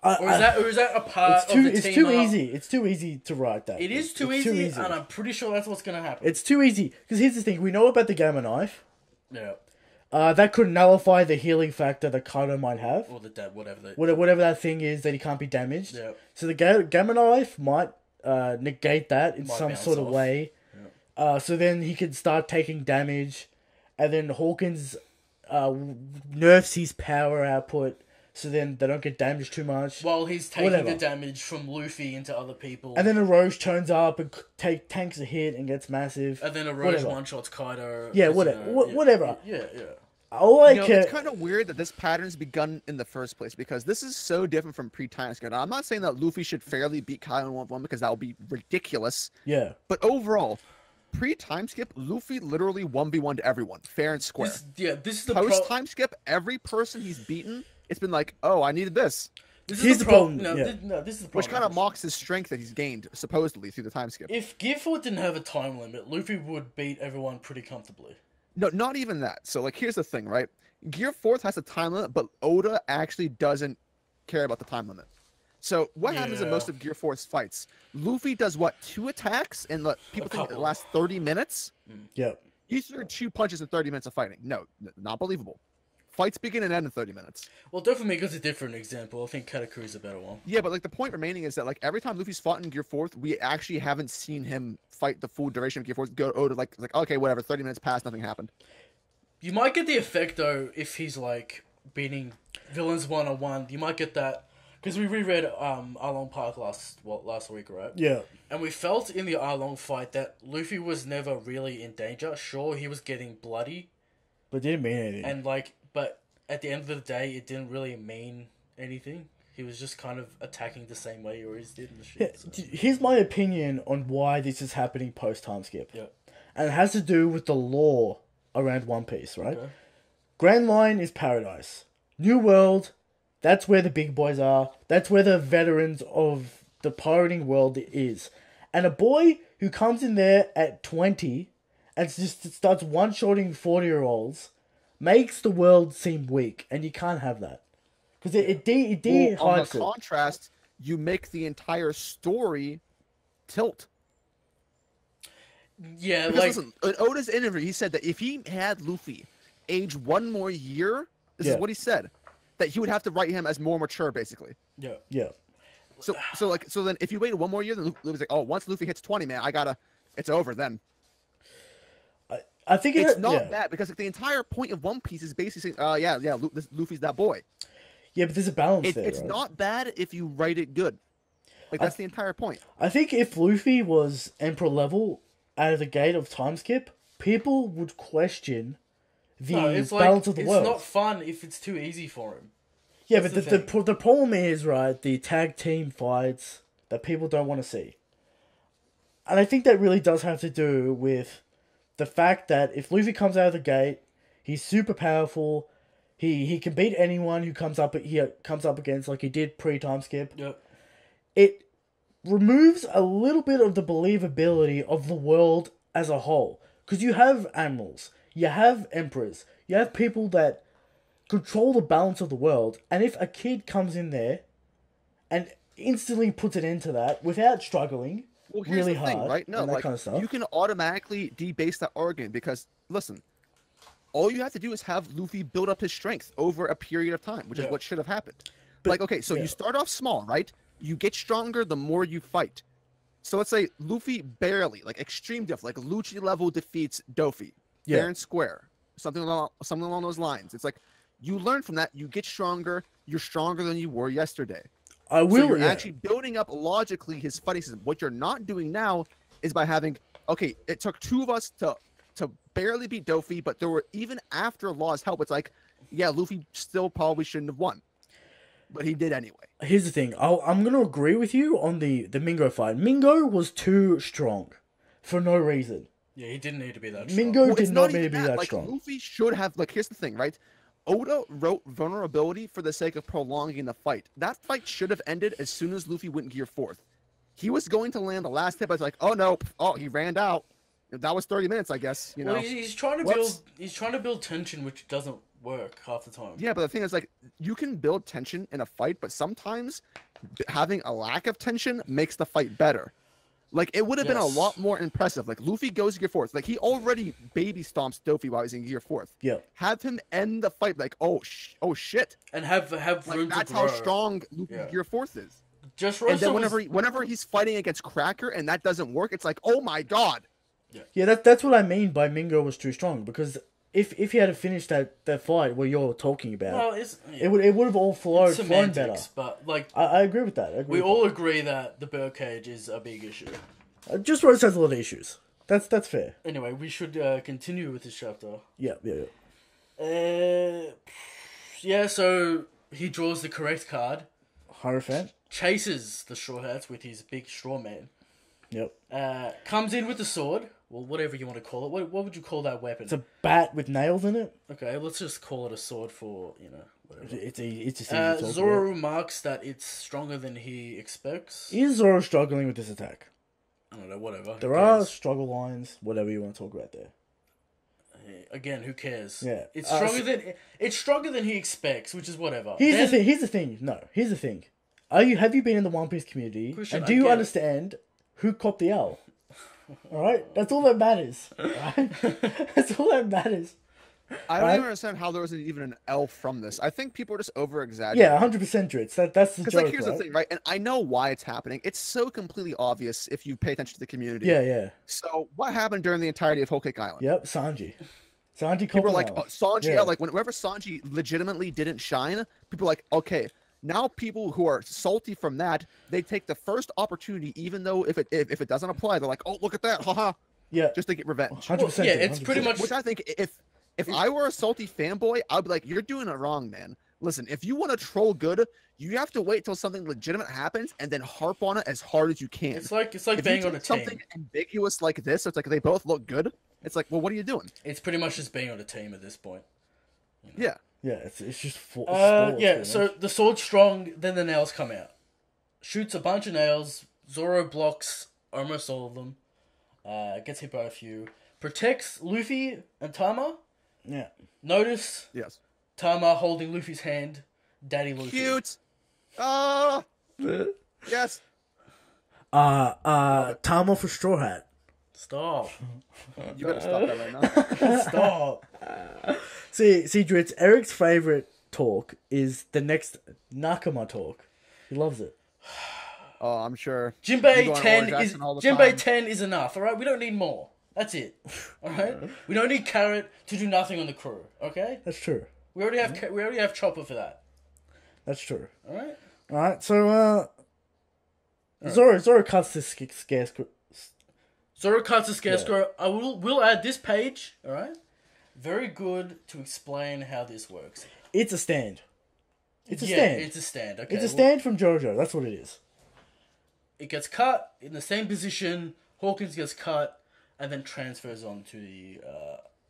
Or is that a part of the It's team too up? easy. It's too easy to write that. It is too It's easy, and I'm pretty sure that's what's going to happen. It's too easy. Because here's the thing. We know about the Gamma Knife. Yeah. That could nullify the healing factor that Kaido might have. Or the whatever. Whatever that thing is that he can't be damaged. Yeah. So the Gamma Knife might negate that in some sort of way. Yeah. So then he can start taking damage. And then Hawkins nerfs his power output. So then they don't get damaged too much. While he's taking the damage from Luffy into other people. And then a Roche turns up and tanks a hit and gets massive. And then a Roche one-shots Kaido. Yeah, whatever. Yeah. It's kind of weird that this pattern's begun in the first place, because this is so different from pre-time skip. Now, I'm not saying that Luffy should fairly beat Kaido in 1v1 because that would be ridiculous. Yeah. But overall, pre-time skip, Luffy literally 1v1'd everyone, fair and square. This is the post-time skip, every person he's beaten, it's been I needed this. Here's the problem. This is the problem. Which kind of mocks his strength that he's gained, supposedly, through the time skip. If Gear 4 didn't have a time limit, Luffy would beat everyone pretty comfortably. No, not even that. So, here's the thing, right? Gear 4 has a time limit, but Oda actually doesn't care about the time limit. So, what happens in most of Gear 4's fights? Luffy does, 2 attacks, and people think it lasts 30 minutes? Yep. He threw 2 punches in 30 minutes of fighting. No, not believable. Fights begin and end in 30 minutes. Well, definitely because a different example. I think Katakuri is a better one. Yeah, but the point remaining is that every time Luffy's fought in Gear 4, we actually haven't seen him fight the full duration of Gear 4. Go Oda okay, whatever, 30 minutes passed, nothing happened. You might get the effect though if he's beating villains one-on-one. You might get that because we reread Arlong Park last week, right? Yeah. And we felt in the Arlong fight that Luffy was never really in danger. Sure, he was getting bloody, but it didn't mean anything. And but at the end of the day, it didn't really mean anything. He was just kind of attacking the same way he always did in the shit. Yeah, here's my opinion on why this is happening post-time skip. Yeah. And it has to do with the lore around One Piece, right? Okay. Grand Line is paradise. New World, that's where the big boys are. That's where the veterans of the pirating world is. And a boy who comes in there at 20 and just starts one-shotting 40-year-olds makes the world seem weak, and you can't have that. Because it dehydrates on the contrast, you make the entire story tilt. Yeah, because listen, in Oda's interview, he said that if he had Luffy age 1 more year, this is what he said, that he would have to write him as more mature, basically. Yeah. So then if you waited 1 more year, then Luffy's once Luffy hits 20, man, it's over then. I think it's not that, because the entire point of One Piece is basically saying, Luffy's that boy. Yeah, but there's a balance there. It's right? not bad if you write it good. That's the entire point. I think if Luffy was Emperor level out of the gate of time skip, people would question the balance of the world. It's not fun if it's too easy for him. Yeah, but the problem is, right, the tag team fights that people don't want to see. And I think that really does have to do with the fact that if Luffy comes out of the gate, he's super powerful. He can beat anyone who comes up against, like he did pre-time skip. Yep. It removes a little bit of the believability of the world as a whole. Because you have admirals, you have emperors, you have people that control the balance of the world. And if a kid comes in there and instantly puts an end to that without struggling, Well, here's really the thing, hard, right? No, and that like kind of stuff. you can automatically debase that argument because listen, all you have to do is have Luffy build up his strength over a period of time, which is what should have happened. Like, okay, so you start off small, right? You get stronger the more you fight. So let's say Luffy barely, like extreme diff, like Lucci level defeats Dofi, fair and square, something along those lines. It's like you learn from that, you get stronger, you're stronger than you were yesterday. I will. So you're actually building up logically his fighting system. What you're not doing now is by having, okay, it took two of us to barely beat Dofi, but there were even after Law's help, it's like, yeah, Luffy still probably shouldn't have won, but he did anyway. Here's the thing. I'm going to agree with you on the Mingo fight. Mingo was too strong for no reason. Yeah, he didn't need to be that strong. Mingo did not need to be that like, strong. Luffy should have, like, here's the thing, right? Oda wrote vulnerability for the sake of prolonging the fight. That fight should have ended as soon as Luffy went gear 4th. He was going to land the last hit, but it's like, oh no, he ran out. That was 30 minutes, I guess. You know, well, he's trying to build. He's trying to build tension, which doesn't work half the time. Yeah, but the thing is, like, you can build tension in a fight, but sometimes having a lack of tension makes the fight better. Like, it would have been a lot more impressive. Like, Luffy goes gear 4th. Like, he already baby stomps Dofi while he's in gear 4th. Yeah. Have him end the fight like, oh shit. And have like, room that's to grow. how strong Luffy gear 4th is. Just and then whenever he's fighting against Cracker and that doesn't work, it's like, oh my god. Yeah, that's what I mean by Mingo was too strong, because if he had finished that fight where you're talking about, well, it would have all flown better. But like, I agree with that. We all agree that the birdcage is a big issue. Just Rose has a lot of issues. That's fair. Anyway, we should continue with this chapter. Yeah. So he draws the correct card. Hierophant. Chases the Straw Hats with his big straw man. Yep. Comes in with the sword. Well, whatever you want to call it. What would you call that weapon? It's a bat with nails in it. Okay, let's just call it a sword for, whatever. It's just easy to talk Zoro about. remarks that it's stronger than he expects. Is Zoro struggling with this attack? I don't know, whatever. There are struggle lines, whatever you want to talk about there. Again, who cares? Yeah. It's stronger than he expects, which is whatever. Here's the thing. No, here's the thing. Have you been in the One Piece community? Christian, and do you understand who copped the L? Alright? That's all that matters. Right? That's all that matters. I don't even understand how there wasn't even an L from this. I think people are just over exaggerating. Yeah, 100% DRIZZT. That's the joke. Because here's right? the thing, right? And I know why it's happening. It's so completely obvious if you pay attention to the community. Yeah. So what happened during the entirety of Whole Cake Island? Yep, Sanji People were like, Sanji, yeah. like whenever Sanji legitimately didn't shine, people were like, okay, now people who are salty from that, they take the first opportunity, even though if it doesn't apply, they're like, oh, look at that, haha. Yeah. Just to get revenge. 100%. Yeah, it's pretty much. Which I think if I were a salty fanboy, I'd be like, you're doing it wrong, man. Listen, if you want to troll good, you have to wait till something legitimate happens and then harp on it as hard as you can. It's like if bang on a team. Something ambiguous like this, it's like they both look good. It's like, well, what are you doing? It's pretty much just being on a team at this point. Yeah. Yeah, it's just sports. So the sword's strong, then the nails come out. Shoots a bunch of nails. Zoro blocks almost all of them. Gets hit by a few. Protects Luffy and Tama. Yeah. Yes. Tama holding Luffy's hand. Daddy Luffy. Cute. Yes. Tama for Straw Hat. Stop. You better stop that right now. Stop. See, DRIZZT, Eric's favorite talk is the next Nakama talk. He loves it. Oh, I'm sure. Jinbei 10 is enough, alright? We don't need more. That's it. Alright? We don't need Carrot to do nothing on the crew, okay? That's true. We already have Chopper for that. That's true. Alright? So, Zoro cuts this scarecrow. Zoro cuts the scarecrow. Yeah. We'll add this page, alright? Very good to explain how this works. It's a stand. It's a stand. It's a stand. Okay. It's a stand from JoJo. That's what it is. It gets cut in the same position. Hawkins gets cut and then transfers on to the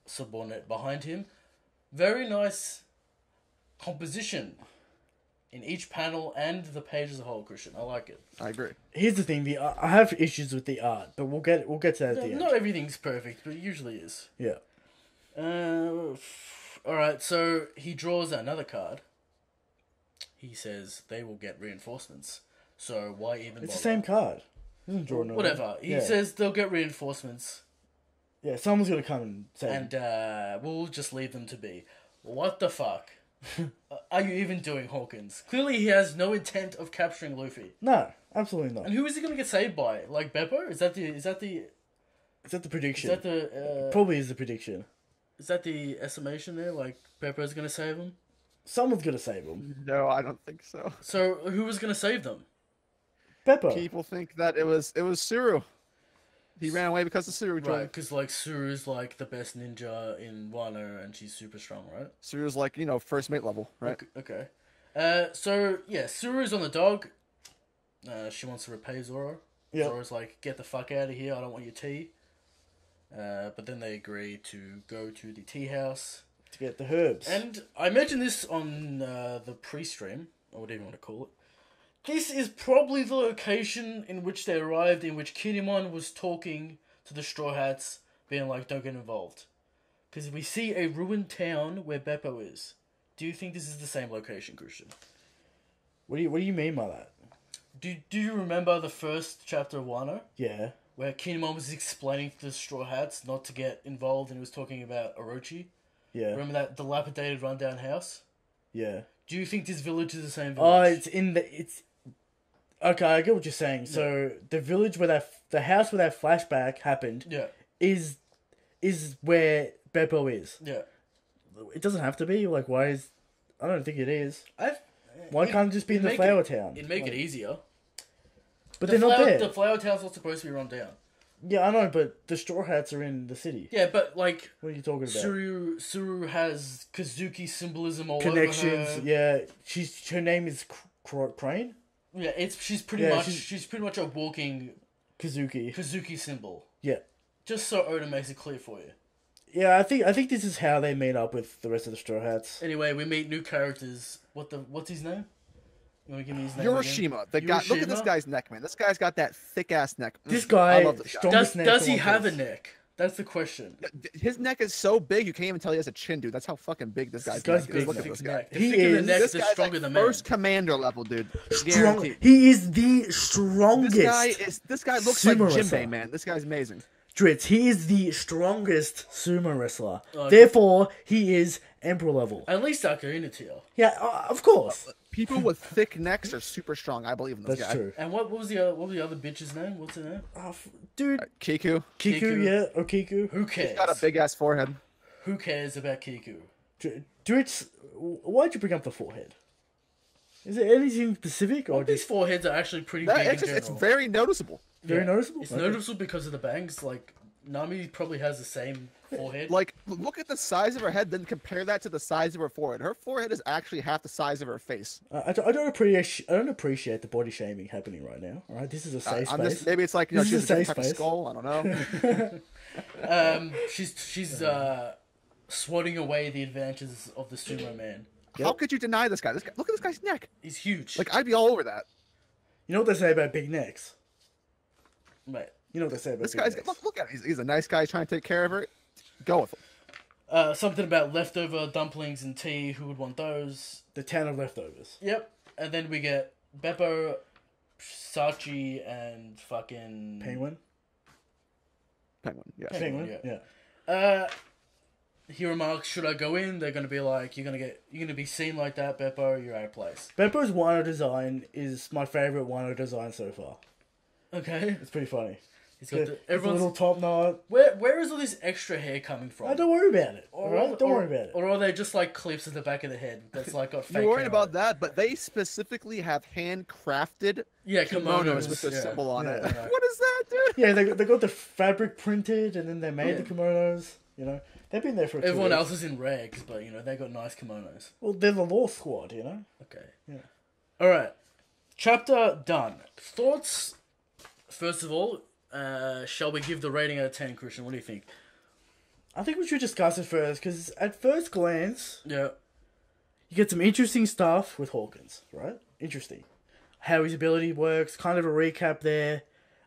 subordinate behind him. Very nice composition in each panel and the page as a whole, Christian. I like it. I agree. Here's the thing: I have issues with the art, but we'll get to that at the end. Not everything's perfect, but it usually is. Yeah. Alright, so he draws another card. He says they will get reinforcements. So why even bother? It's the same card. Whatever. He Yeah. says they'll get reinforcements, Yeah, someone's gonna come and say. and we'll just leave them to be. What the fuck are you even doing, Hawkins? Clearly, he has no intent of capturing Luffy. No, absolutely not. And who is he gonna get saved by? Like Beppo? Is that the Is that the prediction? Is Probably is the prediction. the estimation there? Like Beppo's gonna save them? Someone's gonna save him. No, I don't think so. So who was gonna save them? Beppo. People think that it was Suru. He ran away because of Suru. Right, because like Suru's like the best ninja in Wano, and she's super strong, right? Suru's like, first mate level, right? Okay. So yeah, Suru's on the dog. She wants to repay Zoro. Yeah. Zoro's like, get the fuck out of here. I don't want your tea. But then they agree to go to the tea house. To get the herbs. And I mentioned this on the pre-stream, or whatever you want to call it. This is probably the location in which they arrived, in which Kinemon was talking to the Straw Hats, being like, don't get involved. Because we see a ruined town where Beppo is. Do you think this is the same location, Christian? What do you mean by that? Do you remember the first chapter of Wano? Yeah. Where Kinemon was explaining to the Straw Hats not to get involved, and he was talking about Orochi? Yeah. Remember that dilapidated rundown house? Yeah. Do you think this village is the same Oh, village? it's okay. I get what you're saying. Yeah. So the village where the house where that flashback happened, Yeah. is where Beppo is. Yeah. It doesn't have to be. Like, why is? I don't think it is. Why It- can't it just be in the make Flower it- Town? It'd make it easier. But they're not there. The Flower Town's not supposed to be run down. Yeah, I know, but the Straw Hats are in the city. Yeah, but like What are you talking about? Suru has Kazuki symbolism all Connections. over her. Yeah, her name is Crane. Yeah, she's pretty Yeah, much a walking Kazuki. Kazuki symbol. Yeah. Just so Oda makes it clear for you. Yeah, I think this is how they meet up with the rest of the Straw Hats. Anyway, we meet new characters. What's his name? You want to give me his name? Hiroshima, the guy. Look at this guy's neck, man. This guy's got that thick ass neck. This I guy, love this guy. strongest neck Does he on have a Piece. neck? That's the question. His neck is so big you can't even tell he has a chin, dude. That's how fucking big this guy's guy's neck big is. Look at neck. this guy. Neck. The He thicker the is- neck, This the guy's stronger like the man. first commander level, dude. Strong. Guaranteed. He is the strongest. This guy looks like sumo Jinbei, wrestler. man. This guy's amazing. DRIZZT, he is the strongest sumo wrestler. Okay. Therefore, he is Emperor level. At least Ocarina tier. Yeah, of course. People with thick necks are super strong. I believe in this That's guy. true. And what was the other bitch's name? What's her name? Dude, Kiku. Kiku, Kiku. yeah, or Kiku. Who cares? He's got a big ass forehead. Who cares about Kiku? DRIZZT, why'd you bring up the forehead? Is there anything specific or These just foreheads are actually pretty big in It's general. very noticeable. very Yeah. noticeable? It's Okay. noticeable because of the bangs. Like Nami probably has the same forehead. Like, look at the size of her head, then compare that to the size of her forehead. Her forehead is actually half the size of her face. I don't appreciate the body shaming happening right now. All right, this is a safe I'm space. just, maybe it's like, This is she's a a different safe type of space. skull. I don't know. She's swatting away the advantages of the sumo man. How could you deny this guy? Look at this guy's neck. He's huge. Like, I'd be all over that. You know what they say about big necks? Mate. You know what they say about This big guy's necks? look at him. He's a nice guy trying to take care of her. Go with him. Something about leftover dumplings and tea. Who would want those? The town of leftovers. Yep. And then we get Beppo, Sachi, and fucking Penguin. Penguin. Yeah. Penguin. Yeah. He remarks, "Should I go in?" They're gonna be like, "You're gonna be seen like that, Beppo. You're out of place." Beppo's Wano design is my favorite Wano design so far. Okay. It's pretty funny. He's got The everyone's. little top knot. Where is all this extra hair coming from? Don't worry about it. Or- Alright? Don't worry about it. Or are they just like clips at the back of the head that's like got fake You're worried hair about on it? that, but they specifically have handcrafted Yeah, kimonos with their yeah. symbol on it. Yeah. What is that, dude? Yeah, they got the fabric printed and then they made the kimonos. You know, they've been there for. Everyone 2 else weeks. is in rags, but they got nice kimonos. Well, they're the law squad. You know. Okay. Yeah. All right. Chapter done. Thoughts. First of all, shall we give the rating out of 10, Christian? What do you think? I think we should discuss it first because at first glance, Yeah. you get some interesting stuff with Hawkins, right? Interesting. How his ability works, kind of a recap there.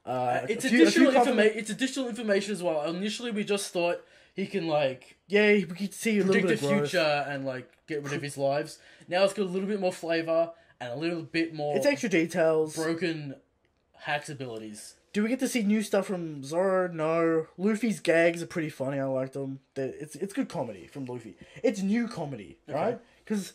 It's a few additional compliment- information. It's additional information as well. Initially, we just thought he can Yeah, we could see a little predict bit the of growth. future and get rid of his lives. Now it's got a little bit more flavor and a little bit more It's extra details. broken hacks abilities. Do we get to see new stuff from Zoro? No. Luffy's gags are pretty funny. I like them. It's good comedy from Luffy. It's new comedy, right? Because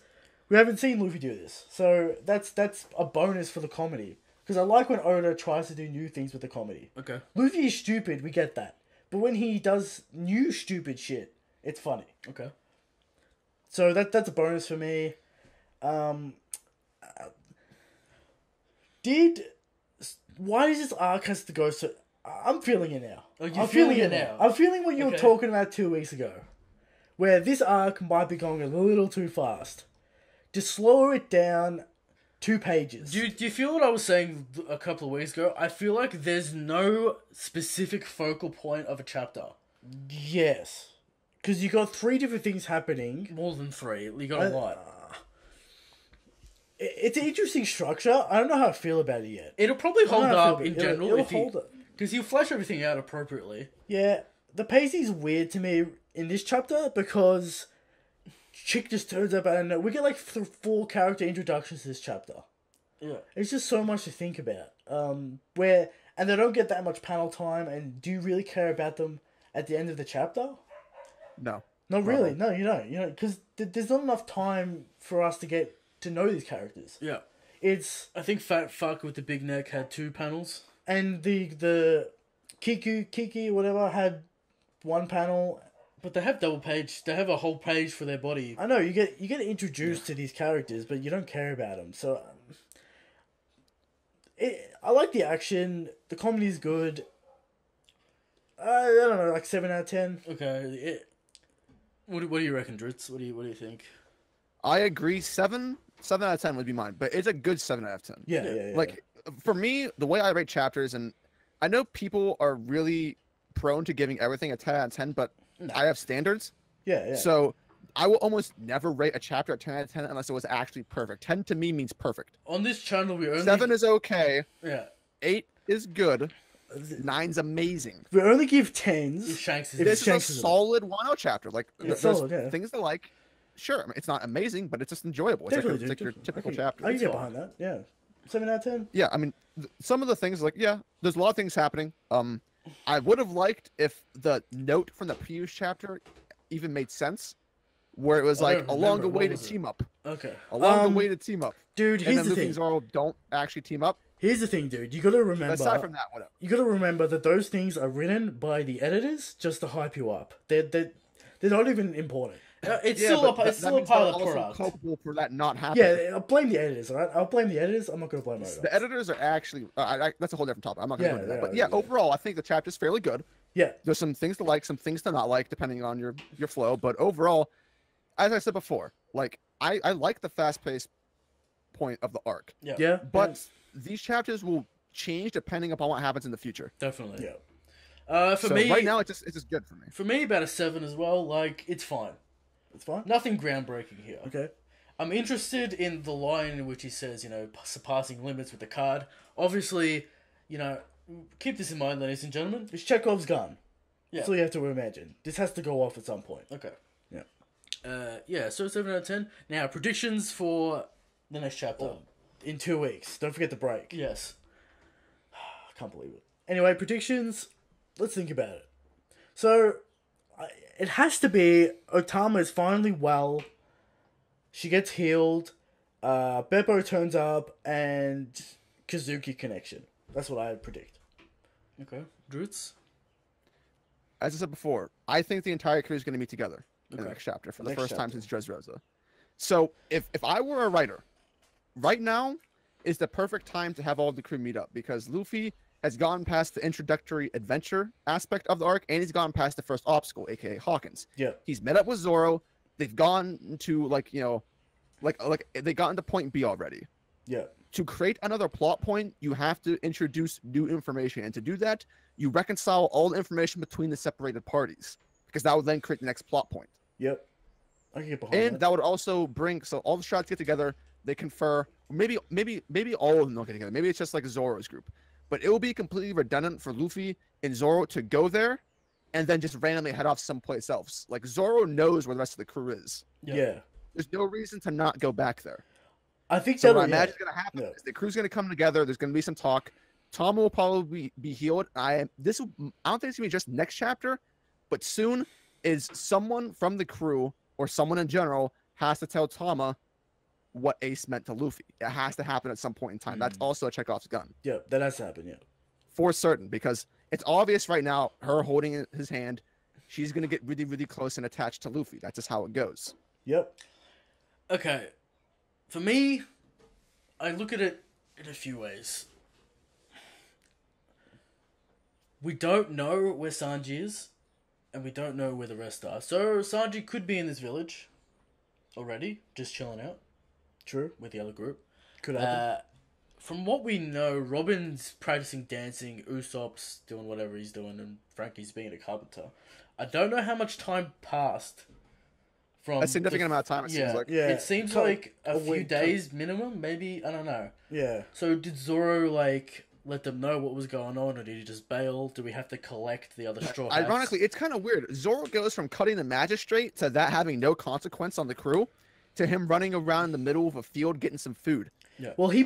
we haven't seen Luffy do this, so that's a bonus for the comedy. Because I like when Oda tries to do new things with the comedy. Okay. Luffy is stupid. We get that, but when he does new stupid shit, it's funny. Okay. So that's a bonus for me. Why does this arc has to go so... I'm feeling it now. Oh, you're feeling it now? I'm feeling what you were talking about 2 weeks ago. Where this arc might be going a little too fast. Just slow it down 2 pages. Do you feel what I was saying a couple of weeks ago? I feel like there's no specific focal point of a chapter. Yes. Because you got 3 different things happening. More than 3. You got a lot. It's an interesting structure. I don't know how I feel about it yet. It'll probably hold up in general. It'll hold up. Because you flesh everything out appropriately. Yeah. The pacing's weird to me in this chapter because chick just turns up out of nowhere. We get like 4 character introductions this chapter. Yeah. It's just so much to think about. And they don't get that much panel time, and do you really care about them at the end of the chapter? No. Not really. No, you don't. You know, because there's not enough time for us to get to know these characters. Yeah. I think Fat Fuck with the big neck had 2 panels. And the Kiki whatever had 1 panel. But they have double page. They have a whole page for their body. I know you get introduced to these characters, but you don't care about them. So I like the action. The comedy's good. I don't know, like 7 out of 10. Okay. What do you reckon, DRIZZT? What do you think? I agree. 7 out of 10 would be mine, but it's a good 7 out of 10. Yeah. Like, for me, the way I rate chapters, and I know people are really prone to giving everything a 10 out of 10, but I have standards. Yeah. So I will almost never rate a chapter at 10 out of 10 unless it was actually perfect. 10 to me means perfect. On this channel, we only... 7 is okay. Yeah. 8 is good. 9's amazing. We only give 10s. Shanks is... This is a solid 1-0 chapter. Like, it's there's solid, yeah. things to like. Sure, I mean, it's not amazing, but it's just enjoyable. It's like your typical chapter. I can get behind that, yeah. 7 out of 10? Yeah, I mean, some of the things, like, yeah, there's a lot of things happening. I would have liked if the note from the previous chapter even made sense, where it was like, along the way to team up. Okay. Along the way to team up. Dude, here's the thing. And Zoro don't actually team up. Here's the thing, dude. You gotta remember... Aside from that, whatever. You gotta remember that those things are written by the editors just to hype you up. They're not even important. It's still a part of the product. Culpable for that not happening. Yeah, I'll blame the editors, alright? I'll blame the editors. I'm not gonna blame Oda. The editors are actually... that's a whole different topic. I'm not gonna go into that. But yeah, overall, I think the chapter's fairly good. Yeah. There's some things to like, some things to not like, depending on your flow. But overall, as I said before, like, I like the fast-paced point of the arc. Yeah. But these chapters will change depending upon what happens in the future. Definitely. Yeah. For me... right now, it's just good for me. For me, about a 7 as well. Like, it's fine. It's fine? Nothing groundbreaking here. Okay. I'm interested in the line in which he says, surpassing limits with the card. Obviously, keep this in mind, ladies and gentlemen. It's Chekhov's gun. Yeah. That's all you have to imagine. This has to go off at some point. Okay. Yeah. So 7 out of 10. Now, predictions for the next chapter. In 2 weeks. Don't forget the break. Yes. I can't believe it. Anyway, predictions. Let's think about it. So, it has to be Otama is finally well. She gets healed. Beppo turns up, and Kazuki connection. That's what I predict. Okay. DRIZZT? As I said before, I think the entire crew is going to meet together in the next chapter for the first time since DRIZZT. So, if I were a writer, right now is the perfect time to have all the crew meet up, because Luffy has gone past the introductory adventure aspect of the arc, and he's gone past the first obstacle, aka Hawkins. Yeah. He's met up with Zoro. They've gone to they got into point B already. Yeah. To create another plot point, you have to introduce new information, and to do that, you reconcile all the information between the separated parties, because that would then create the next plot point. Yep. I can get behind that would also bring all the Strats get together. They confer. Maybe all of them don't get together. Maybe it's just like Zoro's group. But it will be completely redundant for Luffy and Zoro to go there and then just randomly head off someplace else. Like, Zoro knows where the rest of the crew is. Yeah. There's no reason to not go back there. I think so what I imagine is going to happen is the crew's going to come together. There's going to be some talk Tama will probably be healed. I don't think it's gonna be just next chapter, but soon is someone from the crew or someone in general has to tell Tama what Ace meant to Luffy. It has to happen at some point in time. That's also a Chekhov's gun. Yeah, that has to happen. Yeah, for certain, because it's obvious right now. Her holding his hand, she's gonna get really, really close and attached to Luffy. That's just how it goes. Yep. Okay, for me, I look at it in a few ways. We don't know where Sanji is, and we don't know where the rest are. So Sanji could be in this village already, just chilling out. True. With the other group. Could happen. From what we know, Robin's practicing dancing, Usopp's doing whatever he's doing, and Frankie's being a carpenter. I don't know how much time passed from... A significant amount of time, it seems like. Yeah. It seems like a few days minimum, maybe. I don't know. Yeah. So did Zoro, like, let them know what was going on, or did he just bail? Do we have to collect the other straw hats? Ironically, it's kind of weird. Zoro goes from cutting the magistrate to that having no consequence on the crew to him running around in the middle of a field getting some food. Yeah. Well, he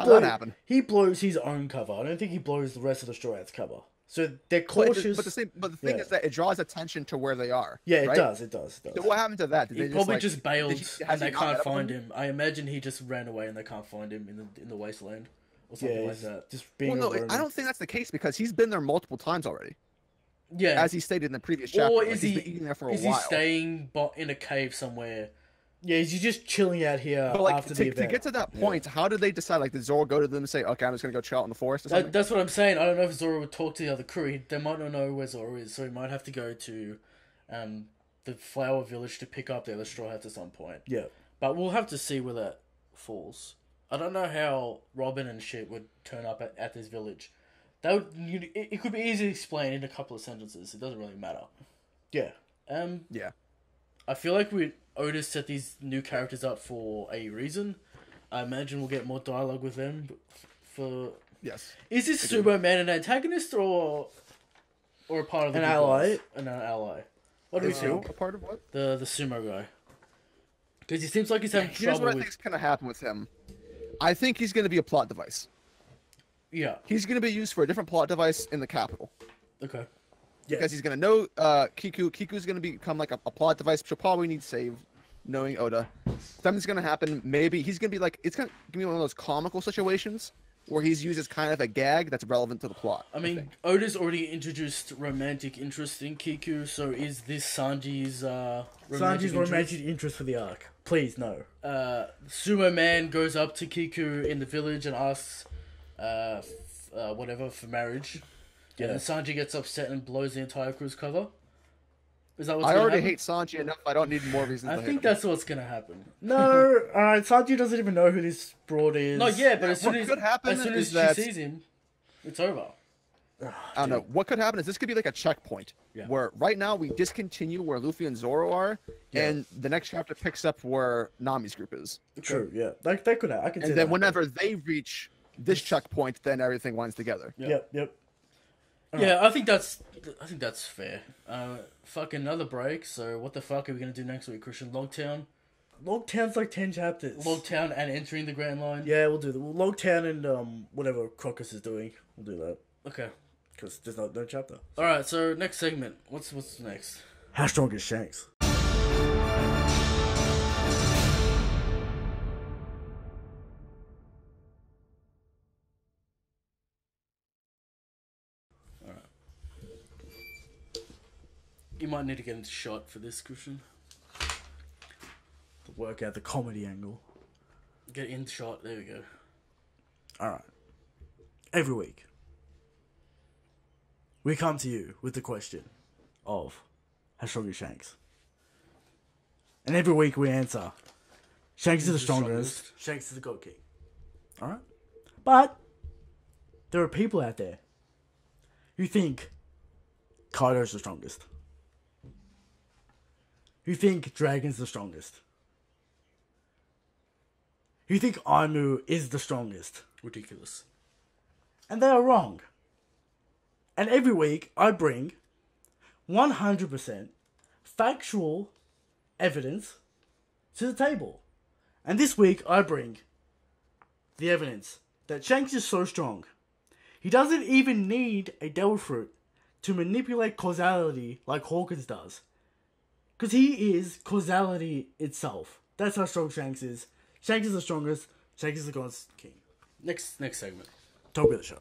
blows his own cover. I don't think he blows the rest of the Straw Hats cover. So they're cautious. But the thing is that it draws attention to where they are. Yeah, it right? does. It does. So what happened to that? He probably just bailed and they can't find him. I imagine he just ran away and they can't find him in the wasteland or something like that. Just being. Well, no, I don't think that's the case because he's been there multiple times already. Yeah, as he stated in the previous chapter. Or he's been eating there for a while. Is he staying in a cave somewhere? Yeah, he's just chilling out here after the event. To get to that point, how did they decide? Like, did Zoro go to them and say, okay, I'm just going to go chill out in the forest or something? That's what I'm saying. I don't know if Zoro would talk to the other crew. They might not know where Zoro is, so he might have to go to the Flower Village to pick up the other Straw Hats at some point. Yeah. But we'll have to see where that falls. I don't know how Robin and shit would turn up at this village. It could be easily explained in a couple of sentences. It doesn't really matter. Yeah. Yeah. I feel like Otis set these new characters up for a reason. I imagine we'll get more dialogue with them. Yes. Is this Sumo Man an antagonist or a part of the an ally? An ally. What do we think? A part of what? The sumo guy. Because he seems like he's having trouble. Here's what I think's gonna happen with him. I think he's gonna be a plot device. Yeah. He's gonna be used for a different plot device in the capital. Okay. Because he's gonna know Kiku. Kiku's gonna become like a plot device. She'll probably need saved, knowing Oda. Something's gonna happen. Maybe he's gonna be like it's gonna be one of those comical situations where he's used as kind of a gag that's relevant to the plot. I mean, Oda's already introduced romantic interest in Kiku, so is this Sanji's romantic interest for the arc? Please no. Sumo Man goes up to Kiku in the village and asks, whatever for marriage. Yeah. And then Sanji gets upset and blows the entire crew's cover. Is that what's I gonna already happen? hate Sanji enough. I don't need more reasons. I to think hate him. that's what's gonna happen. No, Sanji doesn't even know who this broad is. No, yeah, but as soon What as could happen is she that- sees him, it's over. I don't know. What could happen is this could be like a checkpoint where right now we discontinue where Luffy and Zoro are, and the next chapter picks up where Nami's group is. True, yeah. Like, that could happen. I can see And then that. whenever they reach this checkpoint, then everything winds together. Yep. Yeah, I think that's fair. Fucking another break. So what the fuck are we gonna do next week, Christian? Logtown, Logtown's like 10 chapters. Logtown, and entering the Grand Line. Yeah, we'll do that. Logtown and whatever Crocus is doing, we'll do that. Okay. Because there's no chapter. All right. So next segment. What's next? How strong is Shanks? You might need to get into shot for this, Christian. To work out the comedy angle. Get in shot. There we go. Alright. Every week, we come to you with the question of how strong is Shanks? And every week we answer, Shanks is the strongest. Shanks is the God King. Alright? But there are people out there who think Kaido's the strongest. Who think Dragon's the strongest. Who think Aimu is the strongest. Ridiculous. And they are wrong. And every week I bring 100% factual evidence to the table. And this week I bring the evidence that Shanks is so strong. He doesn't even need a devil fruit to manipulate causality like Hawkins does. Because he is causality itself. That's how strong Shanks is. Shanks is the strongest. Shanks is the God's king. Next segment. Talk about the show.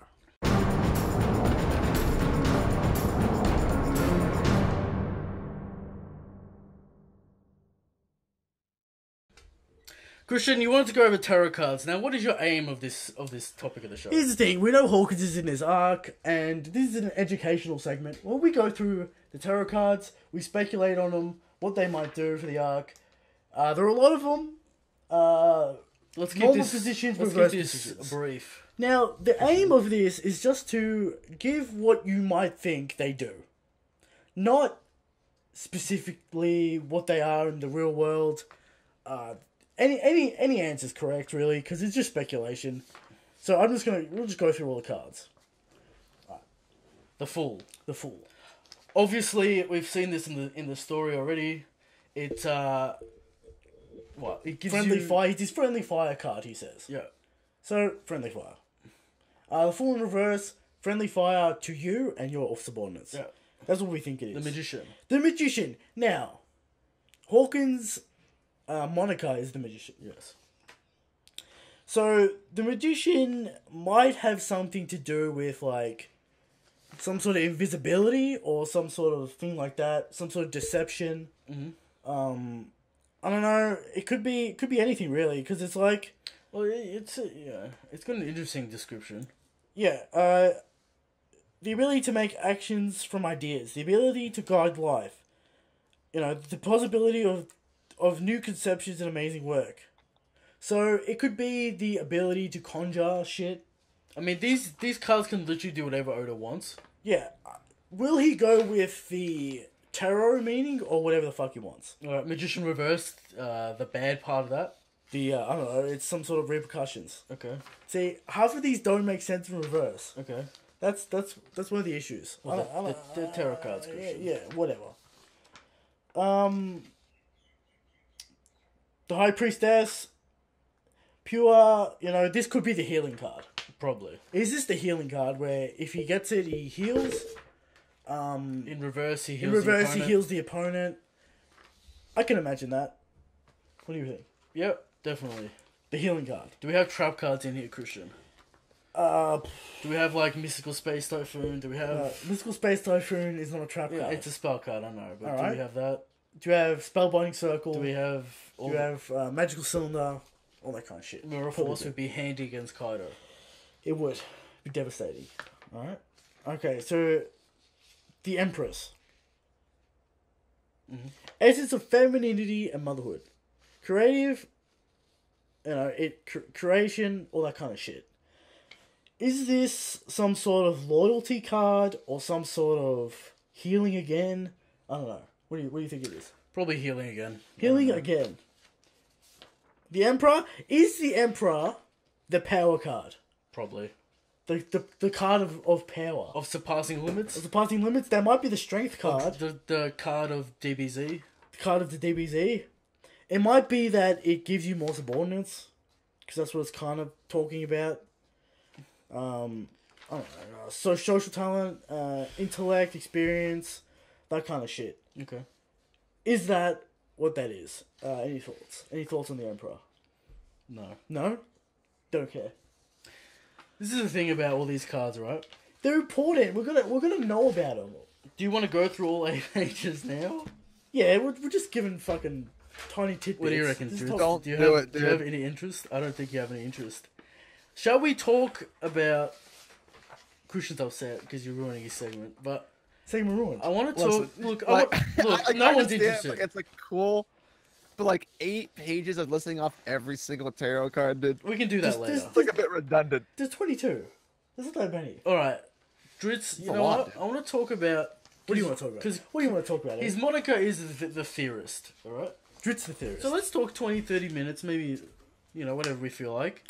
Christian, you wanted to go over tarot cards. Now, what is your aim of this topic of the show? Here's the thing. We know Hawkins is in his arc, and this is an educational segment where we go through the tarot cards, we speculate on them, what they might do for the arc. There are a lot of them. Let's keep normal this positions, let's reverse keep this positions. brief. Now, the aim of this is just to give what you might think they do. Not specifically what they are in the real world. Any answer's correct, really, because it's just speculation. So we'll just go through all the cards. The Fool. The Fool. Obviously, we've seen this in the story already. It It gives Friendly you... fire. It's his friendly fire card, he says. Yeah. So, friendly fire. The Fool in reverse, friendly fire to you and your subordinates. Yeah. That's what we think it is. The Magician. The Magician. Now, Hawkins' moniker is the Magician. Yes. So, the Magician might have something to do with, like, some sort of invisibility or some sort of thing like that. Some sort of deception. Mm-hmm. I don't know. It could be anything, really, because it's like... Well, it's got an interesting description. Yeah, the ability to make actions from ideas, the ability to guide life, the possibility of new conceptions and amazing work. So it could be the ability to conjure shit. I mean, these cards can literally do whatever Oda wants. Yeah, will he go with the tarot meaning or whatever the fuck he wants? Magician reversed, the bad part of that. I don't know, it's some sort of repercussions. Okay. See, half of these don't make sense in reverse. Okay. That's one of the issues. Well, the tarot cards, Christian. Yeah, whatever. The High Priestess, pure, this could be the healing card. Probably. Is this the healing card where if he gets it, he heals? In reverse, he heals he heals the opponent. I can imagine that. What do you think? Yep, definitely. The healing card. Do we have trap cards in here, Christian? Do we have, like, Mystical Space Typhoon? Do we have... Mystical Space Typhoon is not a trap card. It's a spell card, I know, but Alright. do we have that? Do you have Spellbinding Circle? Do we have... Do you have Magical Cylinder? All that kind of shit. Mirror Force would be handy against Kaido. It would. Be devastating. Alright? Okay, so... The Empress. Mm-hmm. Essence of femininity and motherhood. Creative... creation, all that kind of shit. Is this some sort of loyalty card or some sort of healing again? I don't know. What do you think it is? Probably healing again. Healing again. The Emperor? Is the Emperor the power card? Probably. The card of power. Of surpassing limits? Of surpassing limits? That might be the strength card. The card of DBZ? The card of the DBZ. It might be that it gives you more subordinates. Because that's what it's kind of talking about. I don't know. So social talent, intellect, experience, that kind of shit. Okay. Is that what that is? Any thoughts? Any thoughts on the Emperor? No. No? Don't care. This is the thing about all these cards, right? They're important. We're gonna know about them. Do you want to go through all 8 pages now? Yeah, we're just giving fucking tiny tidbits. What do you reckon, This is dude? top- Don't do it, Do you have dude. any interest? I don't think you have any interest. Shall we talk about... Christian's upset because you're ruining his segment, but Segment ruined. I want to talk... Listen, Look, like, look, I no one's understand, interested. like, it's like cool, but like 8 pages of listing off every single tarot card, dude. We can do that Just- later. It's like a bit redundant. There's 22. There's not that many. Alright. DRIZZT, you a know lot, what? dude. I want to talk about... What do you want to talk about? Because What do you want to talk about? his moniker is the theorist, alright? DRIZZT the theorist. So let's talk 20, 30 minutes, maybe, whatever we feel like.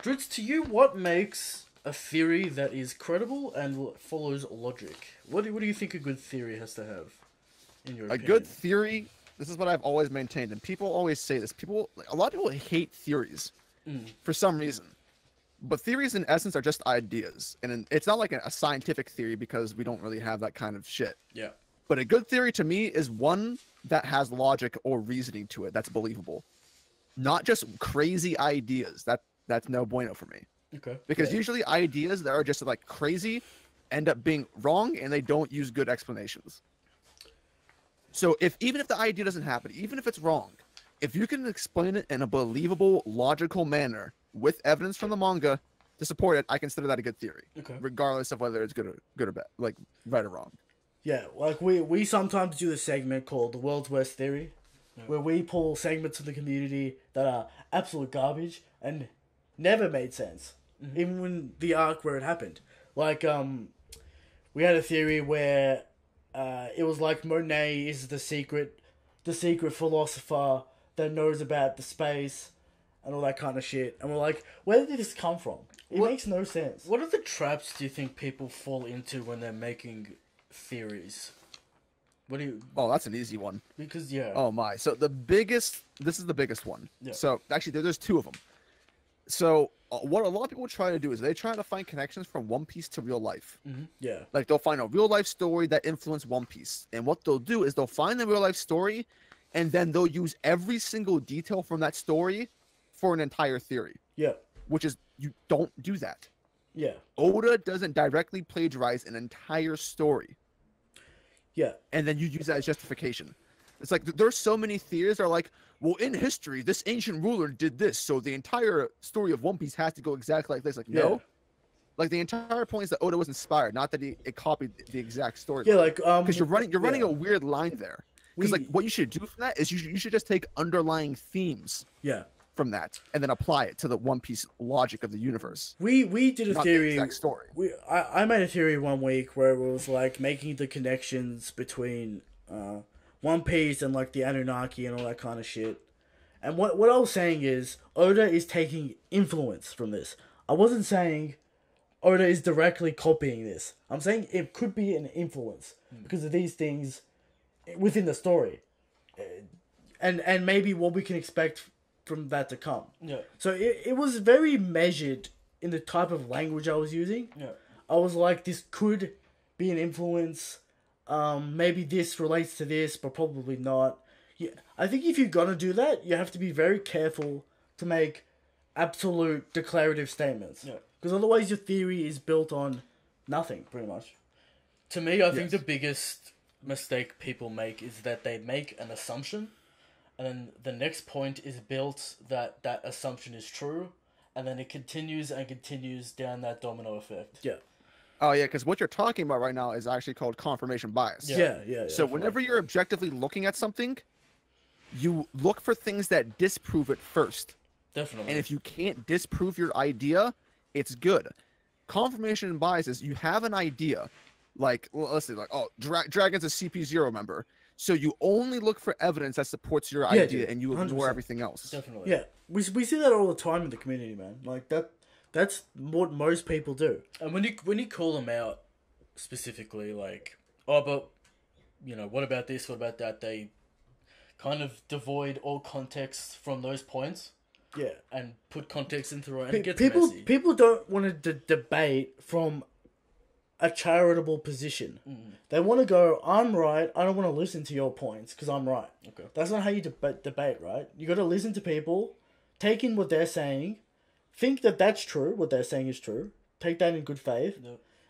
DRIZZT, to you, what makes a theory that is credible and follows logic? What do you think a good theory has to have, in your A opinion? good theory. This is what I've always maintained, and people always say this. A lot of people hate theories for some reason. But theories in essence are just ideas, and it's not like a scientific theory because we don't really have that kind of shit. Yeah. But a good theory to me is one that has logic or reasoning to it that's believable, not just crazy ideas. That's no bueno for me. Okay. Because usually ideas that are just like crazy end up being wrong, and they don't use good explanations. So even if the idea doesn't happen, even if it's wrong, if you can explain it in a believable, logical manner with evidence from the manga to support it, I consider that a good theory. Okay. Regardless of whether it's good or bad, like right or wrong. Yeah, like we sometimes do a segment called the World's Worst Theory, where we pull segments of the community that are absolute garbage and never made sense, even when the arc where it happened. Like we had a theory where it was like Monet is the secret philosopher that knows about the space and all that kind of shit. And we're like, where did this come from? It makes no sense. What are the traps do you think people fall into when they're making theories? What do you? Oh, that's an easy one. Because yeah. Oh my. So this is the biggest one. Yeah. So actually there's two of them. So what a lot of people try to do is they try to find connections from One Piece to real life. Yeah. Like they'll find a real life story that influenced One Piece. And what they'll do is they'll find the real life story and then they'll use every single detail from that story for an entire theory. Yeah. Which is, you don't do that. Yeah. Oda doesn't directly plagiarize an entire story. Yeah. And then you use that as justification. It's like there's so many theories that are like, well, in history, this ancient ruler did this, so the entire story of One Piece has to go exactly like this. Like, no. Like the entire point is that Oda was inspired, not that it copied the exact story. Yeah, like because you're running a weird line there. Because like what you should do for that is you should just take underlying themes. Yeah. From that and then apply it to the One Piece logic of the universe. We did a not theory. The exact story. I made a theory one week where it was like making the connections between One Piece and like the Anunnaki and all that kind of shit. And what I was saying is Oda is taking influence from this. I wasn't saying Oda is directly copying this. I'm saying it could be an influence because of these things within the story, and maybe what we can expect from that to come. Yeah. So it was very measured in the type of language I was using. Yeah. I was like, this could be an influence. Maybe this relates to this, but probably not. Yeah, I think if you're gonna do that, you have to be very careful to make absolute declarative statements. Yeah. Because otherwise your theory is built on nothing, pretty much. To me, I think the biggest mistake people make is that they make an assumption, and then the next point is built that that assumption is true, and then it continues and continues down that domino effect. Yeah. Oh yeah, because what you're talking about right now is actually called confirmation bias. Yeah. So whenever you're objectively looking at something, you look for things that disprove it first. Definitely. And if you can't disprove your idea, it's good. Confirmation bias is you have an idea, like, well, let's say, like, oh, Dragon's a CP0 member. So you only look for evidence that supports your idea, and you ignore 100%. everything else. Definitely. Yeah. We see that all the time in the community, man. Like, that's what most people do. And when you call them out specifically, like, oh, but, you know, what about this, what about that, they kind of devoid all context from those points. Yeah. And put context into it, and it gets people messy. people don't want to debate from a charitable position. They want to go, I'm right, I don't want to listen to your points because I'm right. Okay. That's not how you debate, right? You got to listen to people, take in what they're saying, think that that's true, what they're saying is true, take that in good faith,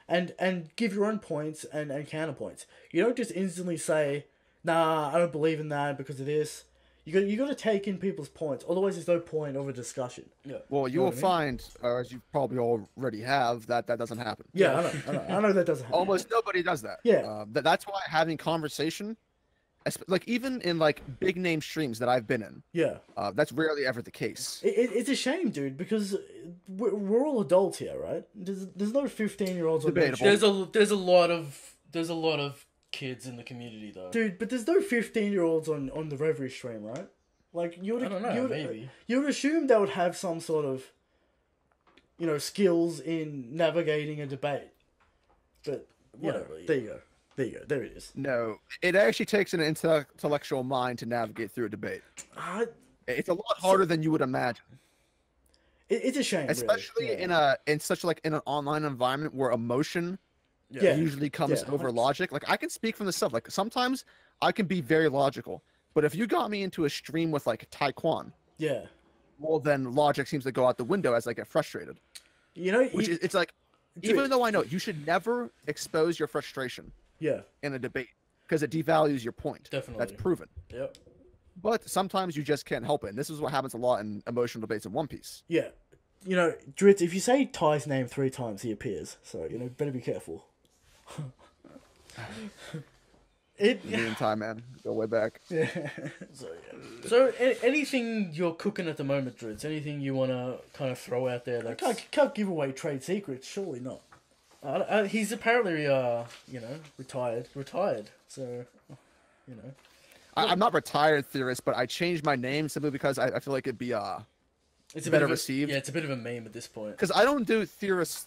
and give your own points and counterpoints. You don't just instantly say, nah, I don't believe in that because of this. You got to take in people's points. Otherwise, there's no point of a discussion. Yeah. Well, you will find, as you probably already have, that doesn't happen. Yeah, I know that doesn't happen. Almost nobody does that. Yeah. That's why having conversation, like even in like big name streams that I've been in, Yeah. that's rarely ever the case. It's a shame, dude, because we're all adults here, right? There's no 15-year-olds on Debatable. There's a lot of kids in the community though. Dude, but there's no 15-year-olds on the Reverie stream, right? Like you would, I don't know, maybe. You would assume they would have some sort of, skills in navigating a debate. But whatever. There you go. There it is. No, it actually takes an intellectual mind to navigate through a debate. It's a lot harder than you would imagine. It's a shame, especially really. in such like in an online environment where emotion Yeah. usually comes over 100%. logic. Like I can speak from the stuff. Like sometimes I can be very logical, but if you got me into a stream with like Taekwon, Yeah. well then logic seems to go out the window as I get frustrated. You know, Which is it's like, even though I know you should never expose your frustration yeah, in a debate because it devalues your point. Definitely. That's proven. Yep. But sometimes you just can't help it. And this is what happens a lot in emotional debates in One Piece. yeah. You know, DRIZZT, if you say Ty's name 3 times, he appears. So, you know, better be careful. Me and Ty, man, go way back. Yeah. So, anything you're cooking at the moment, DRIZZT? Anything you want to kind of throw out there? I That's... can't give away trade secrets, surely not. he's apparently, retired. So, you know. I'm not retired theorist, but I changed my name simply because I feel like it'd be It's a better bit of a, received. Yeah, it's a bit of a meme at this point. Because I don't do theories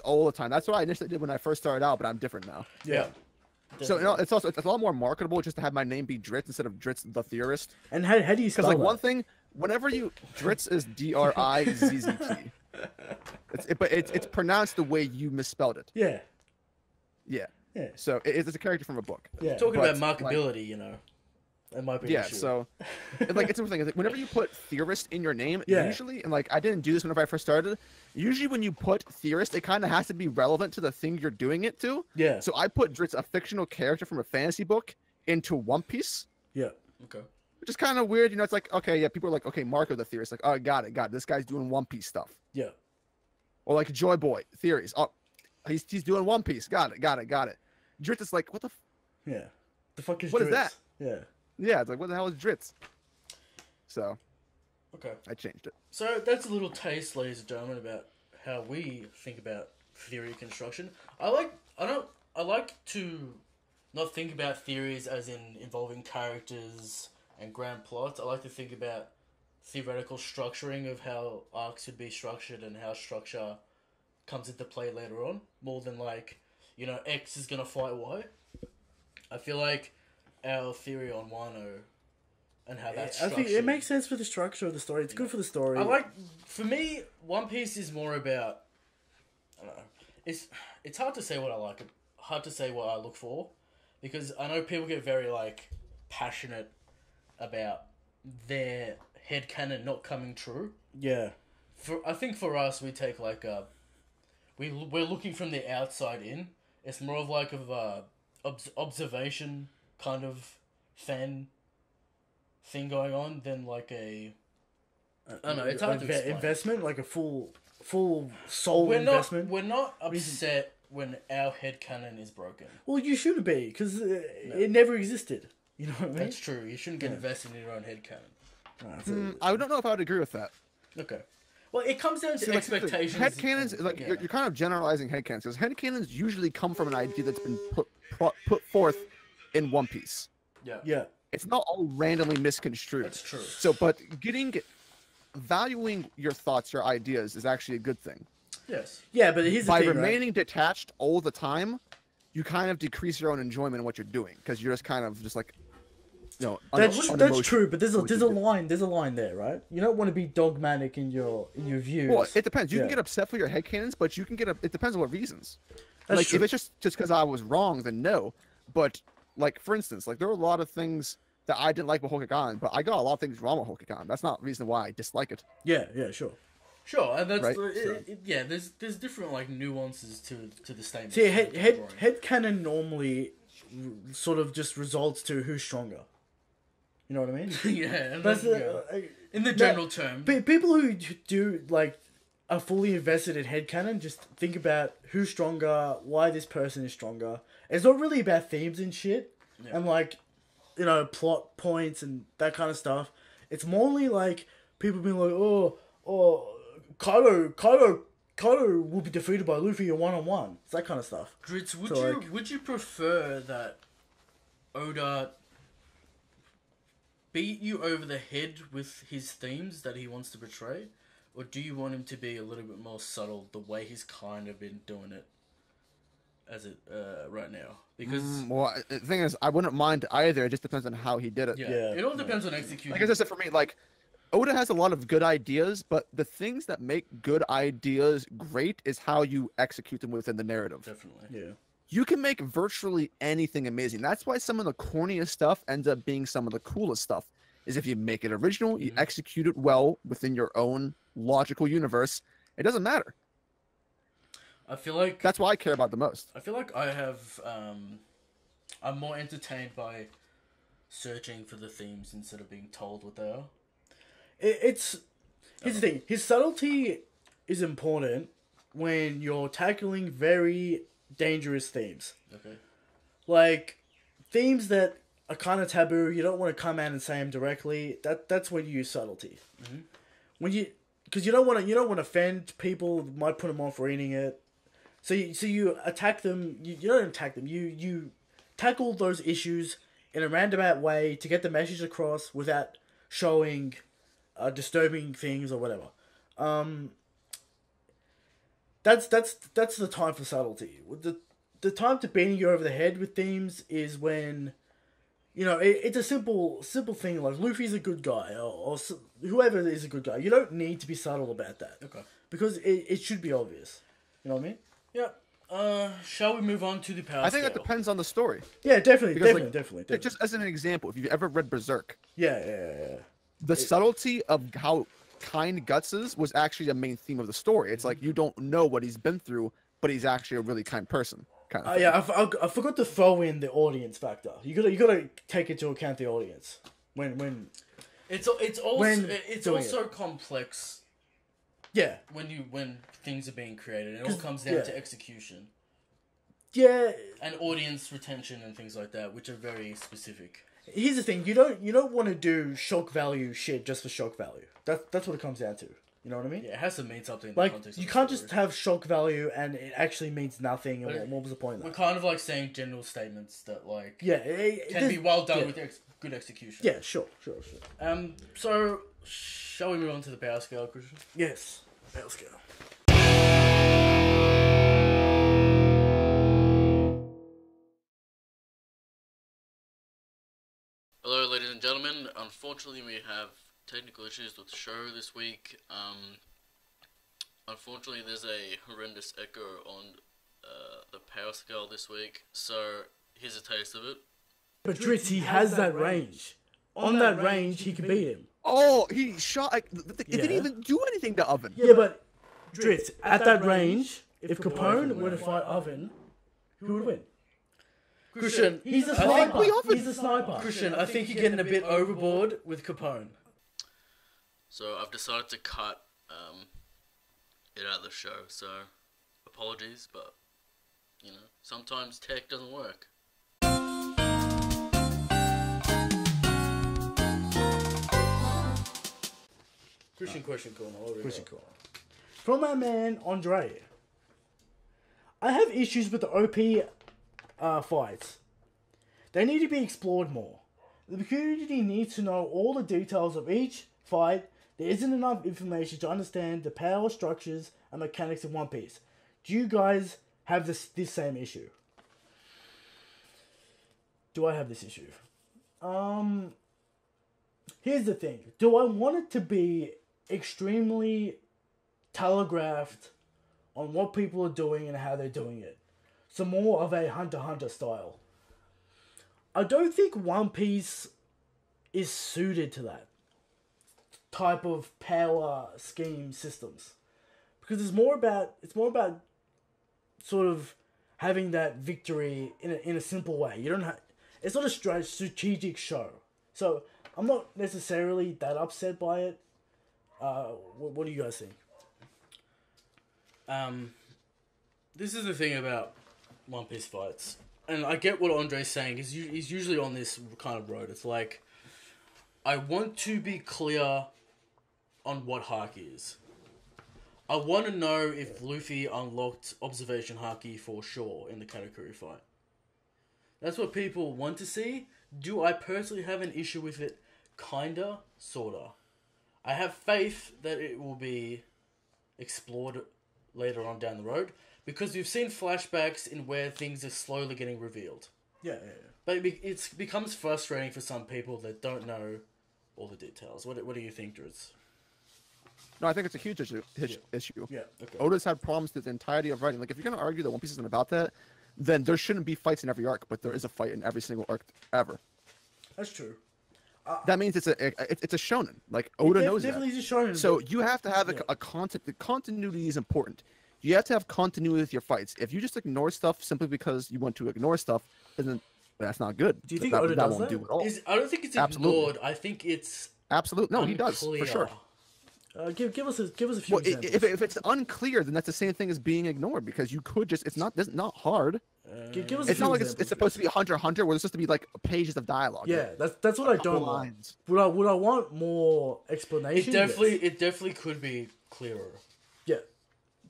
all the time. That's what I initially did when I first started out, but I'm different now. Yeah. So it's a lot more marketable just to have my name be DRIZZT instead of DRIZZT the Theorist. And how do you spell Because like that? one thing, whenever you DRIZZT is DRIZZT, but it's pronounced the way you misspelled it. Yeah. Yeah. Yeah. So it's a character from a book. Yeah. Talking But, about marketability, you know. That might be an Yeah. issue. So like it's something. Like, whenever you put theorist in your name, Yeah. usually, and like I didn't do this whenever I first started. Usually, when you put theorist, it kind of has to be relevant to the thing you're doing it to. Yeah. So I put DRIZZT, a fictional character from a fantasy book, into One Piece. Yeah. Okay. Which is kind of weird, you know. It's like, okay, yeah, people are like, okay, Marco the theorist, like, oh, got it. This guy's doing One Piece stuff. Yeah. Or like Joy Boy theories. Oh, he's doing One Piece. Got it. DRIZZT is like, what the? Yeah. The fuck is What is DRIZZT? that? Yeah. Yeah, it's like, what the hell is DRIZZT? So Okay. I changed it. So that's a little taste, ladies and gentlemen, about how we think about theory construction. I like to not think about theories as in involving characters and grand plots. I like to think about theoretical structuring of how arcs should be structured and how structure comes into play later on, more than like, you know, X is gonna fight Y. I feel like our theory on Wano and how that's I structured. think it makes sense for the structure of the story. It's good for the story. For me, One Piece is more about, I don't know, it's hard to say what I like, hard to say what I look for, because I know people get very, like, passionate about their headcanon not coming true. Yeah. I think for us, we take, like, we're looking from the outside in. It's more of, like, observation kind of fan thing going on than like a... I don't know, it's hard to explain. Investment, like a full soul investment. We're not upset when our headcanon is broken. Well, you shouldn't be, because it never existed. You know what I mean? That's true. You shouldn't get invested in your own headcanon. I don't know if I would agree with that. Okay. Well, it comes down to expectations. Headcanons, like you're kind of generalizing headcanons, because headcanons usually come from an idea that's been put forth in One Piece. Yeah. Yeah. It's not all randomly misconstrued. That's true. So, but valuing your thoughts, your ideas, is actually a good thing. Yes. Yeah, but here's the By thing, remaining detached all the time, you kind of decrease your own enjoyment in what you're doing, because you're just kind of just like, you know, that's true. But there's a line there, right? You don't want to be dogmatic in your views. Well, it depends. You can Yeah. get upset for your headcanons, but you can it depends on what reasons. That's like true. if it's just because I was wrong, then no. But like for instance, like there were a lot of things that I didn't like with Hokugan, but I got a lot of things wrong with Hokugan. That's not the reason why I dislike it. Yeah, sure. Sure, and that's Right, yeah. There's different like nuances to the statement. See, headcanon normally sort of just results to who's stronger. You know what I mean? yeah, and That's in the general term. People who do like are fully invested in headcanon just think about who's stronger, why this person is stronger. It's not really about themes and shit, and like, you know, plot points and that kind of stuff. It's mainly like people being like, oh, Kaido will be defeated by Luffy in one-on-one. It's that kind of stuff. DRIZZT, would you prefer that Oda beat you over the head with his themes that he wants to portray, or do you want him to be a little bit more subtle the way he's kind of been doing it right now? Because Well, the thing is, I wouldn't mind either. It just depends on how he did it. yeah, Yeah. it all depends on execution. Like I said, for me, like Oda has a lot of good ideas, but the things that make good ideas great is how you execute them within the narrative. Definitely. Yeah. You can make virtually anything amazing. That's why some of the corniest stuff ends up being some of the coolest stuff. Is if you make it original, you execute it well within your own logical universe, it doesn't matter. I feel like That's why I care about the most. I feel like I have. I'm more entertained by searching for the themes instead of being told what they are. It's here's the thing. His subtlety is important when you're tackling very dangerous themes, Okay. like themes that are kind of taboo. You don't want to come out and say them directly. That's when you use subtlety. Mm-hmm. When because you don't want to offend people. Might put them off reading it. So you attack them. You don't attack them. You tackle those issues in a roundabout way to get the message across without showing disturbing things or whatever. That's the time for subtlety. The time to beating you over the head with themes is when, it's a simple thing like Luffy's a good guy or whoever is a good guy. You don't need to be subtle about that. Okay. Because it should be obvious. You know what I mean? Yeah. Shall we move on to the power I think scale? that depends on the story. Yeah, definitely, Because, definitely. Just as an example, if you've ever read Berserk, Yeah. the subtlety of how kind Guts is was actually the main theme of the story. It's like you don't know what he's been through, but he's actually a really kind person. Kind of thing. Yeah, I forgot to throw in the audience factor. You gotta take into account the audience when It's also complex. Yeah. When things are being created, it all comes down to execution. Yeah. And audience retention and things like that, which are very specific. Here's the thing: you don't want to do shock value shit just for shock value. That's what it comes down to. You know what I mean? Yeah, it has to mean something. In Like the context you of the can't story. just have shock value and it actually means nothing. And But what was the point of We're that? kind of like saying general statements that like Yeah, can be well done with good execution. Yeah, sure. So shall we move on to the power scale, Christian? Yes, power scale. Hello, ladies and gentlemen. Unfortunately, we have technical issues with the show this week. Unfortunately, there's a horrendous echo on the power scale this week. So here's a taste of it. But DRIZZT, he has that range. On that range, he can beat him. Oh, he shot. It didn't Yeah. even do anything to Oven. Yeah, but DRIZZT, at that range, if Capone were to fight Oven, who would win? Christian, He's a I think sniper. He's a sniper. Christian, I think you're getting a bit overboard with Capone. So I've decided to cut it out of the show. So apologies, but sometimes tech doesn't work. Question corner. Question corner. From my man Andre. I have issues with the OP fights. They need to be explored more. The community needs to know all the details of each fight. There isn't enough information to understand the power structures and mechanics of One Piece. Do you guys have this same issue? Do I have this issue? Here's the thing. Do I want it to be extremely telegraphed on what people are doing and how they're doing it? So more of a Hunter x Hunter style. I don't think One Piece is suited to that type of power scheme systems, because it's more about sort of having that victory in a simple way. You don't have, it's not a strategic show, so I'm not necessarily that upset by it. What do you guys think? This is the thing about One Piece fights. And I get what Andre's saying. He's usually on this kind of road. It's like, I want to be clear on what Haki is. I want to know if Luffy unlocked Observation Haki for sure in the Katakuri fight. That's what people want to see. Do I personally have an issue with it? Kinda, sorta. I have faith that it will be explored later on down the road, because we've seen flashbacks in where things are slowly getting revealed. Yeah. But it becomes frustrating for some people that don't know all the details. What do you think, Drizzt? No, I think it's a huge issue. Yeah. Okay. Oda's had problems through the entirety of writing. Like, if you're going to argue that One Piece isn't about that, then there shouldn't be fights in every arc, but there is a fight in every single arc ever. That's true. That means it's a shonen. Like, Oda knows that. Definitely is a shonen. So you have to have a content. The continuity is important. You have to have continuity with your fights. If you just ignore stuff simply because you want to ignore stuff, then that's not good. Do you think Oda does that? Do at all. I don't think it's ignored. I think it's absolutely no. He does for sure. Give us a few Well, examples. if it's unclear, then that's the same thing as being ignored because you could just. It's not hard. Give us It's not like it's examples. supposed to be Hunter x Hunter where it's supposed to be like pages of dialogue. Yeah, that's what I don't want. Lines. Would I want more explanation? it definitely could be clearer. Yeah,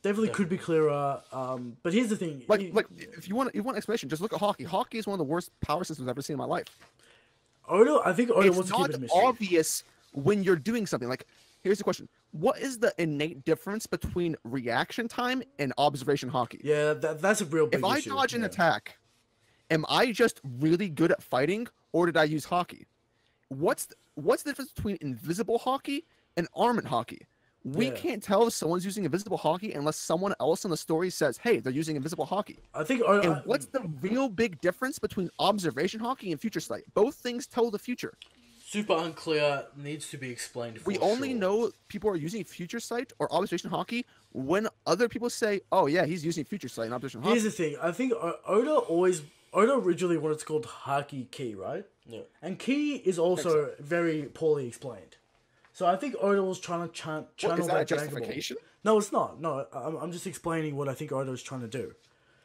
definitely could be clearer. But here's the thing. Like if you want explanation, just look at hockey. Hockey is one of the worst power systems I've ever seen in my life. I think Oda wants It's to keep not it a mystery. obvious when you're doing something. Like, here's the question: what is the innate difference between reaction time and observation hockey? Yeah, that's a real big If I issue. dodge an attack, am I just really good at fighting, or did I use hockey? What's the difference between invisible hockey and armament hockey? We can't tell if someone's using invisible hockey unless someone else in the story says, "Hey, they're using invisible hockey." I think. And what's the real big difference between observation hockey and future sight? Both things tell the future. Super unclear. Needs to be explained. We only know people are using future sight or observation hockey when other people say, "Oh yeah, he's using future sight and observation hockey." Here's the thing. I think Oda originally wanted to called Haki Ki, right? Yeah. And Ki is also very poorly explained. So I think Oda was trying to channel Is that a that Dragon Ball. justification? No, it's not. No, I'm just explaining what I think Oda was trying to do.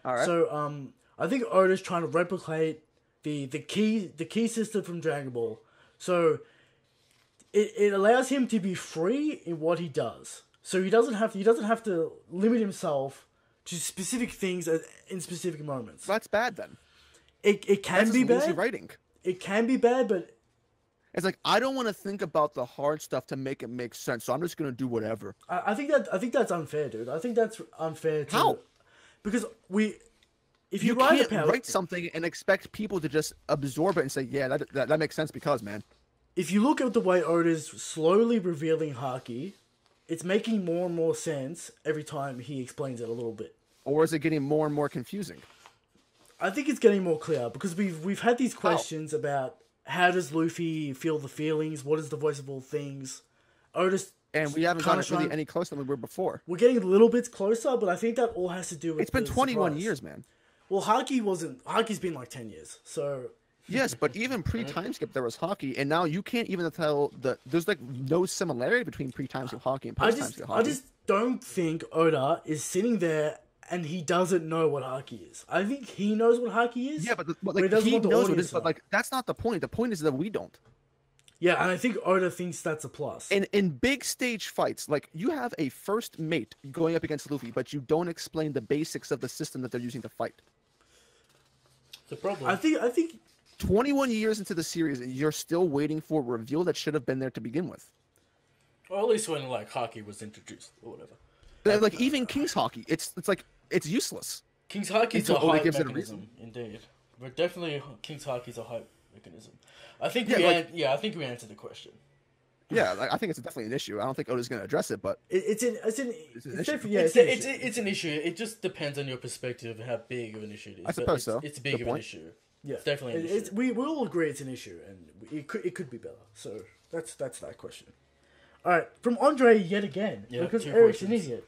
All right. So I think Oda's trying to replicate the key system from Dragon Ball. So it allows him to be free in what he does. So he doesn't have to limit himself to specific things in specific moments. That's bad then. It can That's be just lazy bad. writing. It can be bad, but It's like, I don't want to think about the hard stuff to make it make sense, so I'm just gonna do whatever. I think that's unfair, dude. I think that's unfair. How? Because if You write can't write something and expect people to just absorb it and say, "Yeah, that makes sense because, man." if you look at the way Oda's slowly revealing Haki, it's making more and more sense every time he explains it a little bit. Or is it getting more and more confusing? I think it's getting more clear because we've had these questions about how does Luffy feel the feelings, what is the voice of all things. Oda's And we haven't kinda gotten really trying- any closer than we were before. We're getting a little bit closer, but I think that all has to do with It's been the 21 surprise. years, man. Well, Haki's been like 10 years, so Yes, but even pre-time skip there was hockey, and now you can't even tell there's like no similarity between pre-time skip hockey and post-time skip hockey. I just don't think Oda is sitting there and he doesn't know what Haki is. I think he knows what Haki is. Yeah, but he like doesn't he want the knows what it audience is, to but know. like that's not the point. The point is that we don't. Yeah, and I think Oda thinks that's a plus. In big stage fights, like you have a first mate going up against Luffy, but you don't explain the basics of the system that they're using to fight. The problem. I think 21 years into the series, and you're still waiting for a reveal that should have been there to begin with. or at least when like hockey was introduced or whatever. Like even King's hockey, it's like it's useless. King's hockey's a Until Oda hype gives it a mechanism, indeed. But definitely King's hockey's a hype mechanism. I think Yeah, I think we answered the question. Yeah, like, I think it's definitely an issue. I don't think Oda's going to address it, but it's an issue. definitely yeah, It's an issue. it's an issue. It just depends on your perspective of how big of an issue it is. I suppose But so. It's big Good of an point. issue. Yeah, It's definitely an issue. we all agree it's an issue, and it could be better. So that's that question. All right, from Andre yet again, Yeah, because 2 Eric's an questions.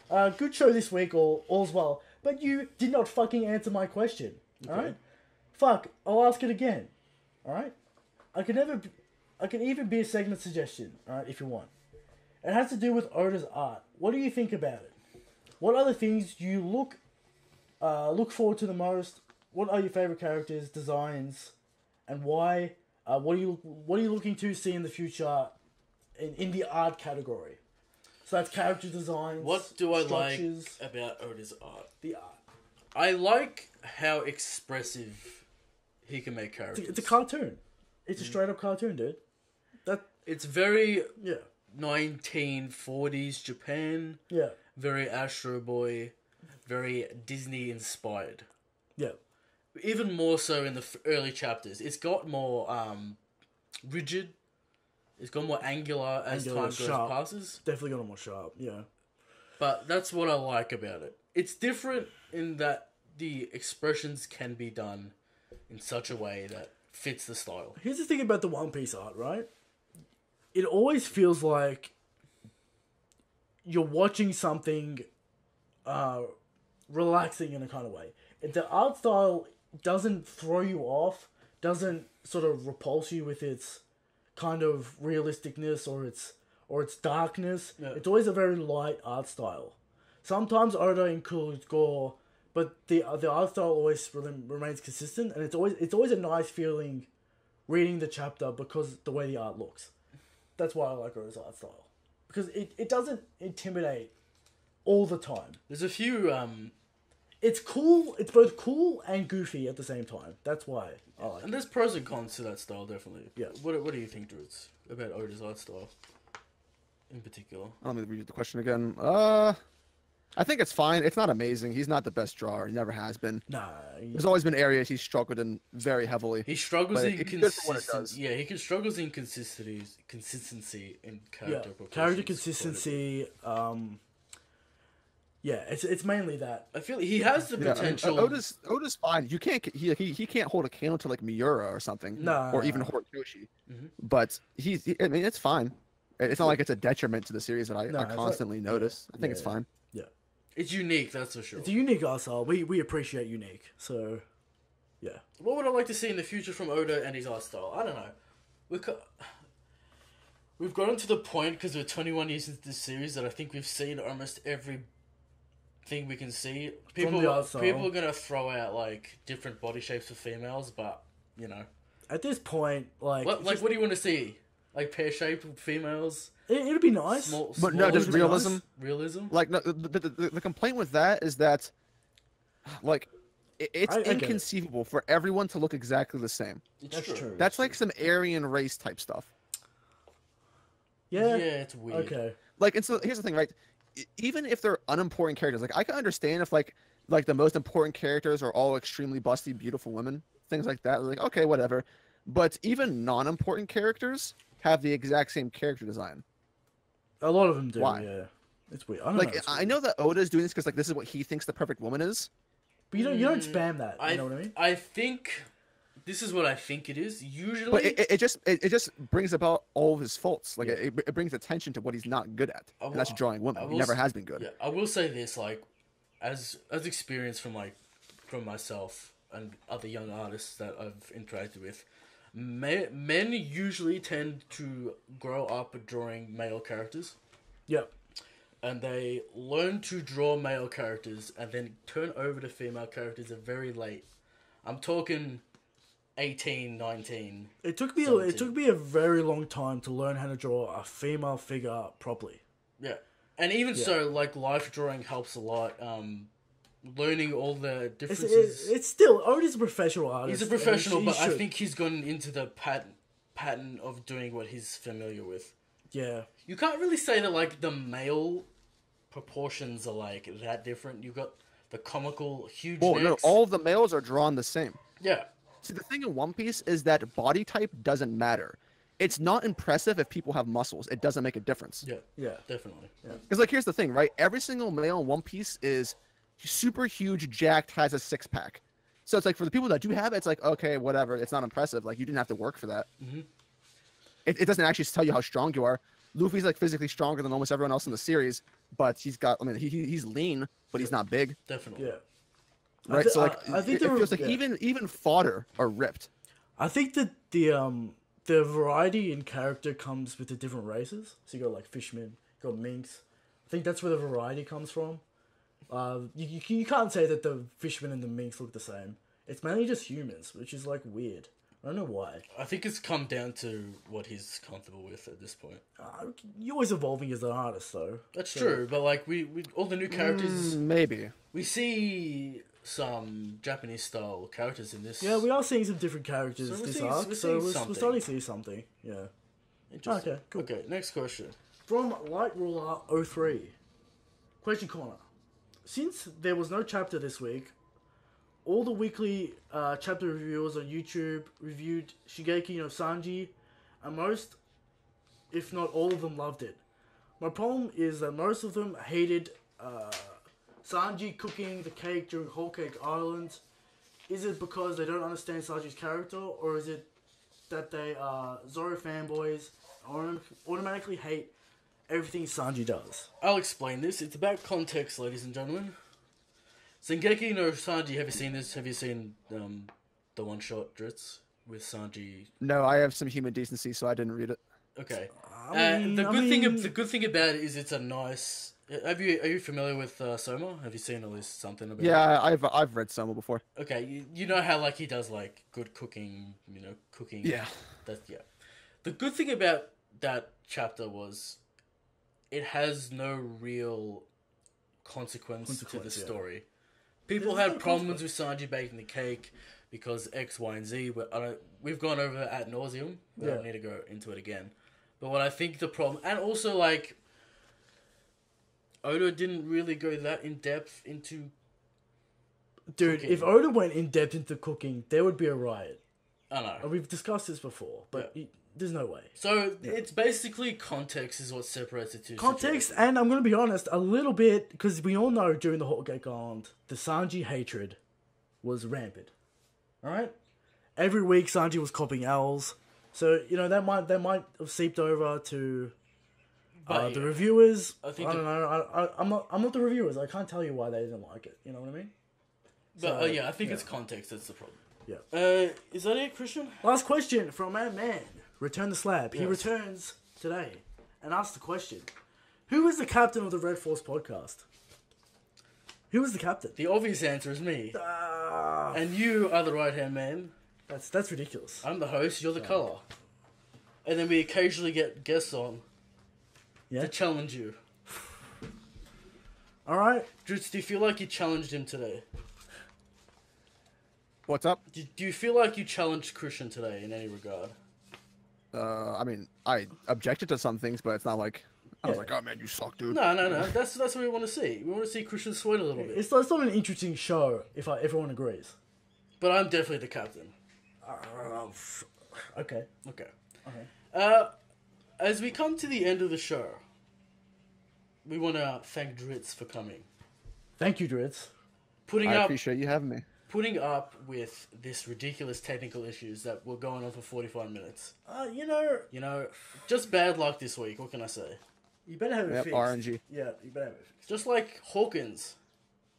idiot. Good show this week, all's well, but you did not fucking answer my question. All right, fuck, I'll ask it again. All right, I can even be a segment suggestion. All right, if you want. It has to do with Oda's art. What do you think about it? What other things do you look forward to the most? What are your favorite characters, designs, and why? What are you looking to see in the future, in the art category? So that's character designs. What do I structures, like about Oda's art? the art. I like how expressive he can make characters. It's a cartoon. It's a straight up cartoon, dude. It's very Yeah, 1940s Japan, yeah, very Astro Boy, very Disney inspired. yeah. Even more so in the early chapters. It's got more rigid It's got more angular as Angular, time sharp. passes. Definitely got more sharp. Yeah. But that's what I like about it. It's different in that the expressions can be done in such a way that fits the style. Here's the thing about the One Piece art, right? It always feels like you're watching something relaxing in a kind of way. The art style doesn't throw you off, doesn't sort of repulse you with its kind of realisticness or its darkness. Yeah. It's always a very light art style. Sometimes Oda includes gore, but the art style always remains consistent, and it's always a nice feeling reading the chapter because the way the art looks. That's why I like Oda's art style, because it doesn't intimidate all the time. There's a few It's cool. It's both cool and goofy at the same time. That's why I like it. and there's pros and cons to that style, definitely. Yeah. What do you think, DRIZZT, about Oda's art style in particular? Let me read the question again. I think it's fine. It's not amazing. He's not the best drawer. He never has been. Nah. There's always been areas he's struggled in very heavily. He struggles But in it's good for what it consistency. does. Yeah, he struggles in consistency in character Yeah. proportions. Character consistency. Yeah. It's mainly that. I feel he has the Yeah, potential. Oda's fine. You can't he can't hold a candle to like Miura or something, Nah. or even Horikoshi. Mhm. But I mean, it's fine. It's not like it's a detriment to the series that I No, it's like- constantly notice. I think it's yeah. fine. It's unique, that's for sure. It's a unique art style. We appreciate unique. So, yeah. What would I like to see in the future from Oda and his art style? I don't know. We've gotten to the point, because we're 21 years into this series, that I think we've seen almost every thing we can see. People the art style. are going to throw out, like, different body shapes for females, but, you know. At this point, like, What do you want to see? Like, pear-shaped females? it'd be nice. But no, just It'd be realism. nice. Realism? Like no, the complaint with that is that, like, it's I get it. inconceivable for everyone to look exactly the same. It's That's true. That's like some Aryan race type stuff. Yeah. Yeah, it's weird. Okay. Like, and so here's the thing, right? Even if they're unimportant characters, like I can understand if like the most important characters are all extremely busty, beautiful women, things like that. Like, okay, whatever. But even non-important characters have the exact same character design. A lot of them do. Why? Yeah. It's weird. I don't know. Like, It's I weird. know that Oda's doing this because like this is what he thinks the perfect woman is. But you don't spam that. You know what I mean? I think this is what I think it is. Usually, But it just brings about all of his faults. Like Yeah. it brings attention to what he's not good at, and that's will- drawing I women. He will never s- has been good. Yeah, I will say this, like, as experience from myself and other young artists that I've interacted with, men usually tend to grow up drawing male characters, Yep. and they learn to draw male characters and then turn over to female characters very late. I'm talking 18, 19. It took me a very long time to learn how to draw a female figure properly. Yeah. And even so, like, life drawing helps a lot. Learning all the differences. It's still Oda's a professional artist. He's a professional, and but I should. think he's gotten into the pattern of doing what he's familiar with. Yeah. You can't really say that, like, the male proportions are, like, that different. You've got the comical huge Well, no, necks. all of the males are drawn the same. Yeah. See, the thing in One Piece is that body type doesn't matter. It's not impressive if people have muscles. It doesn't make a difference. Yeah. Yeah. Definitely. Because like here's the thing, right? Every single male in One Piece is super huge, jacked, has a six pack. So it's like for the people that do have it, it's like okay, whatever. It's not impressive. Like you didn't have to work for that. Mm-hmm. It doesn't actually tell you how strong you are. Luffy's like physically stronger than almost everyone else in the series, but he's got. I mean, he's lean, but he's not big, Definitely. Yeah. right? So like I think it there feels were- like yeah. even fodder are ripped. I think that the variety in character comes with the different races. So you got like fishmen, you got minks. I think that's where the variety comes from. You can't say that the fishmen and the minks look the same. It's mainly just humans, which is like weird. I don't know why. I think it's come down to what he's comfortable with at this point. You're always evolving as an artist, though. That's true, but, like, we all the new characters, Maybe. we see some Japanese style characters in this. Yeah, we are seeing some different characters So we're this seeing- arc, we're so seeing we're something. starting to see something. Yeah. Interesting. Okay, cool. Okay, next question. From Light Ruler 03. Question corner. Since there was no chapter this week, all the weekly chapter reviewers on YouTube reviewed Shigeki no Sanji, and most if not all of them, loved it. My problem is that most of them hated Sanji cooking the cake during Whole Cake Island. Is it because they don't understand Sanji's character, or is it that they are Zoro fanboys and automatically hate everything Sanji does? I'll explain this. It's about context, ladies and gentlemen. Sengeki no Sanji, have you seen this? Have you seen the one-shot DRIZZT with Sanji? No, I have some human decency, so I didn't read it. Okay. The The good thing about it is it's a nice. Are you familiar with Soma? Have you seen at least something about? Yeah, I've read Soma before. Okay, you know how like he does like good cooking, cooking. Yeah. Yeah. The good thing about that chapter was it has no real consequence to the story. People had problems with Sanji baking the cake because X, Y, and Z. We've gone over it ad nauseum. We don't need to go into it again. But what I think the problem, and also like, Oda didn't really go that in depth into. Dude, cooking. if Oda went in depth into cooking, there would be a riot. I know. And we've discussed this before, but there's no way. So it's basically context is what separates the two. Context, situations. and I'm going to be honest, a little bit, because we all know during the Whole Cake Island, the Sanji hatred was rampant. Alright? Every week Sanji was copying L's. So, that might have seeped over to the reviewers. I don't know. I'm not the reviewers. I can't tell you why they didn't like it. You know what I mean? But I think it's context that's the problem. Yeah. Is that it, Christian? Last question from our man. Return the Slab. He Yes. returns today and asks the question: who is the captain of the Red Force podcast? Who is the captain? The obvious answer is me. And you are the right-hand man. That's ridiculous. I'm the host, you're the colour. And then we occasionally get guests on to challenge you. Alright. DRIZZT, do you feel like you challenged him today? What's up? Do you feel like you challenged Christian today in any regard? I mean, I objected to some things, but it's not like I was like, "Oh man, you suck, dude." No. That's what we want to see. We want to see Christian sweat a little bit. It's not an interesting show if everyone agrees. But I'm definitely the captain. Okay. As we come to the end of the show, we want to thank DRIZZT for coming. Thank you, DRIZZT. I appreciate you having me. Putting up with this ridiculous technical issues that were going on for 45 minutes. Just bad luck this week. What can I say? You better have it fixed. RNG. Yeah, you better have it fixed. Just like Hawkins.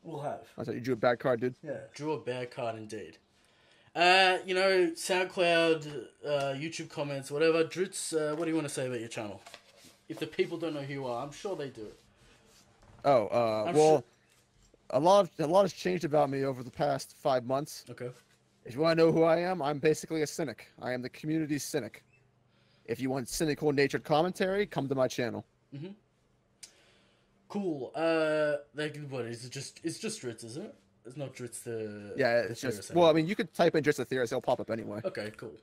We'll have. I thought you drew a bad card, dude. Yeah. Drew a bad card indeed. SoundCloud, YouTube comments, whatever. DRIZZT, what do you want to say about your channel? If the people don't know who you are, I'm sure they do. A lot has changed about me over the past 5 months. Okay. If you want to know who I am, I'm basically a cynic. I am the community's cynic. If you want cynical natured commentary, come to my channel. Mm-hmm. Cool. What is it? It's just DRIZZT, isn't it? It's not DRIZZT. It's just. Well, I mean, you could type in DRIZZT Theorist, it'll pop up anyway. Okay, cool.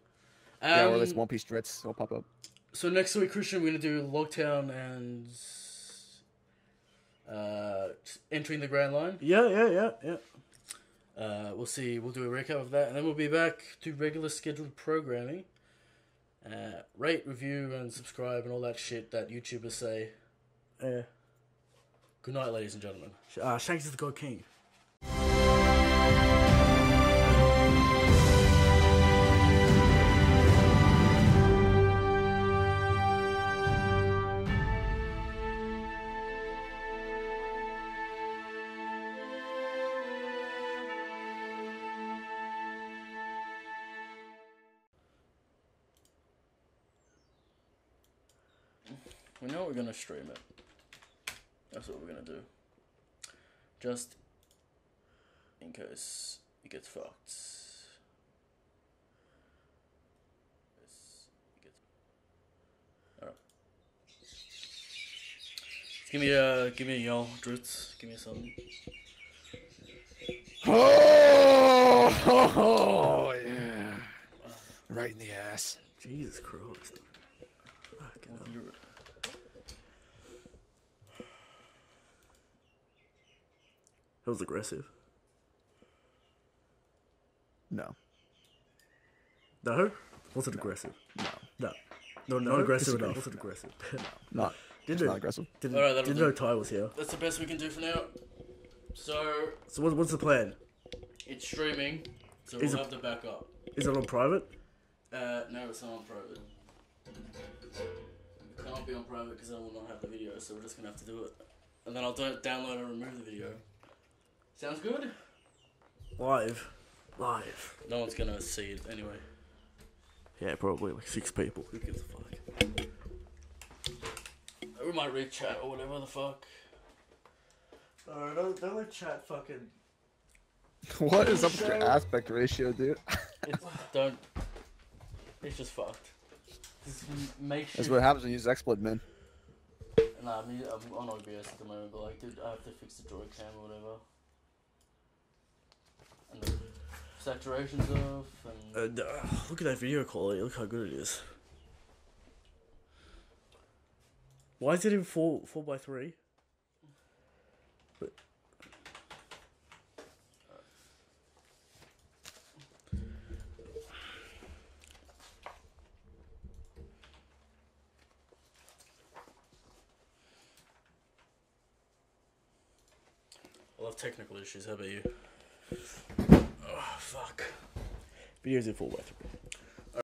Or this One Piece DRIZZT, it'll pop up. So next week, Christian, we're gonna do Lockdown and entering the Grand Line. Yeah. We'll see. We'll do a recap of that, and then we'll be back to regular scheduled programming. Rate, review, and subscribe, and all that shit that YouTubers say. Yeah. Good night, ladies and gentlemen. Shanks is the God King. We know we're gonna stream it. That's what we're gonna do. Just in case it gets fucked. Alright. Give me a yell, DRIZZT. Give me something. Oh yeah. Right in the ass. Jesus Christ. Fucking hell. That was aggressive. No. No? Was it aggressive? No. No. No, not aggressive enough. Wasn't aggressive. Not. It's not aggressive. Didn't, Alright, that'll didn't do. know Ty was here. That's the best we can do for now. So, What's the plan? it's streaming, so Is we'll it- have the backup. Is it on private? No, it's not on private. It can't be on private because I will not have the video, so we're just gonna have to do it. And then I'll download and remove the video. Sounds good? Live. No one's gonna see it anyway. Yeah, probably like 6 people. Who gives a fuck? We might read chat or whatever the fuck. Don't let chat fucking. What is up with your aspect ratio, dude? Don't. It's just fucked. Just make sure. That's what happens when you use XSplit, man. Nah, I'm on OBS at the moment, but like, dude, I have to fix the joy cam or whatever. And the saturation's off, and Look at that video quality. Look how good it is. Why is it in 4:3? But I'll have technical issues. How about you? Oh fuck. video's in 4:3.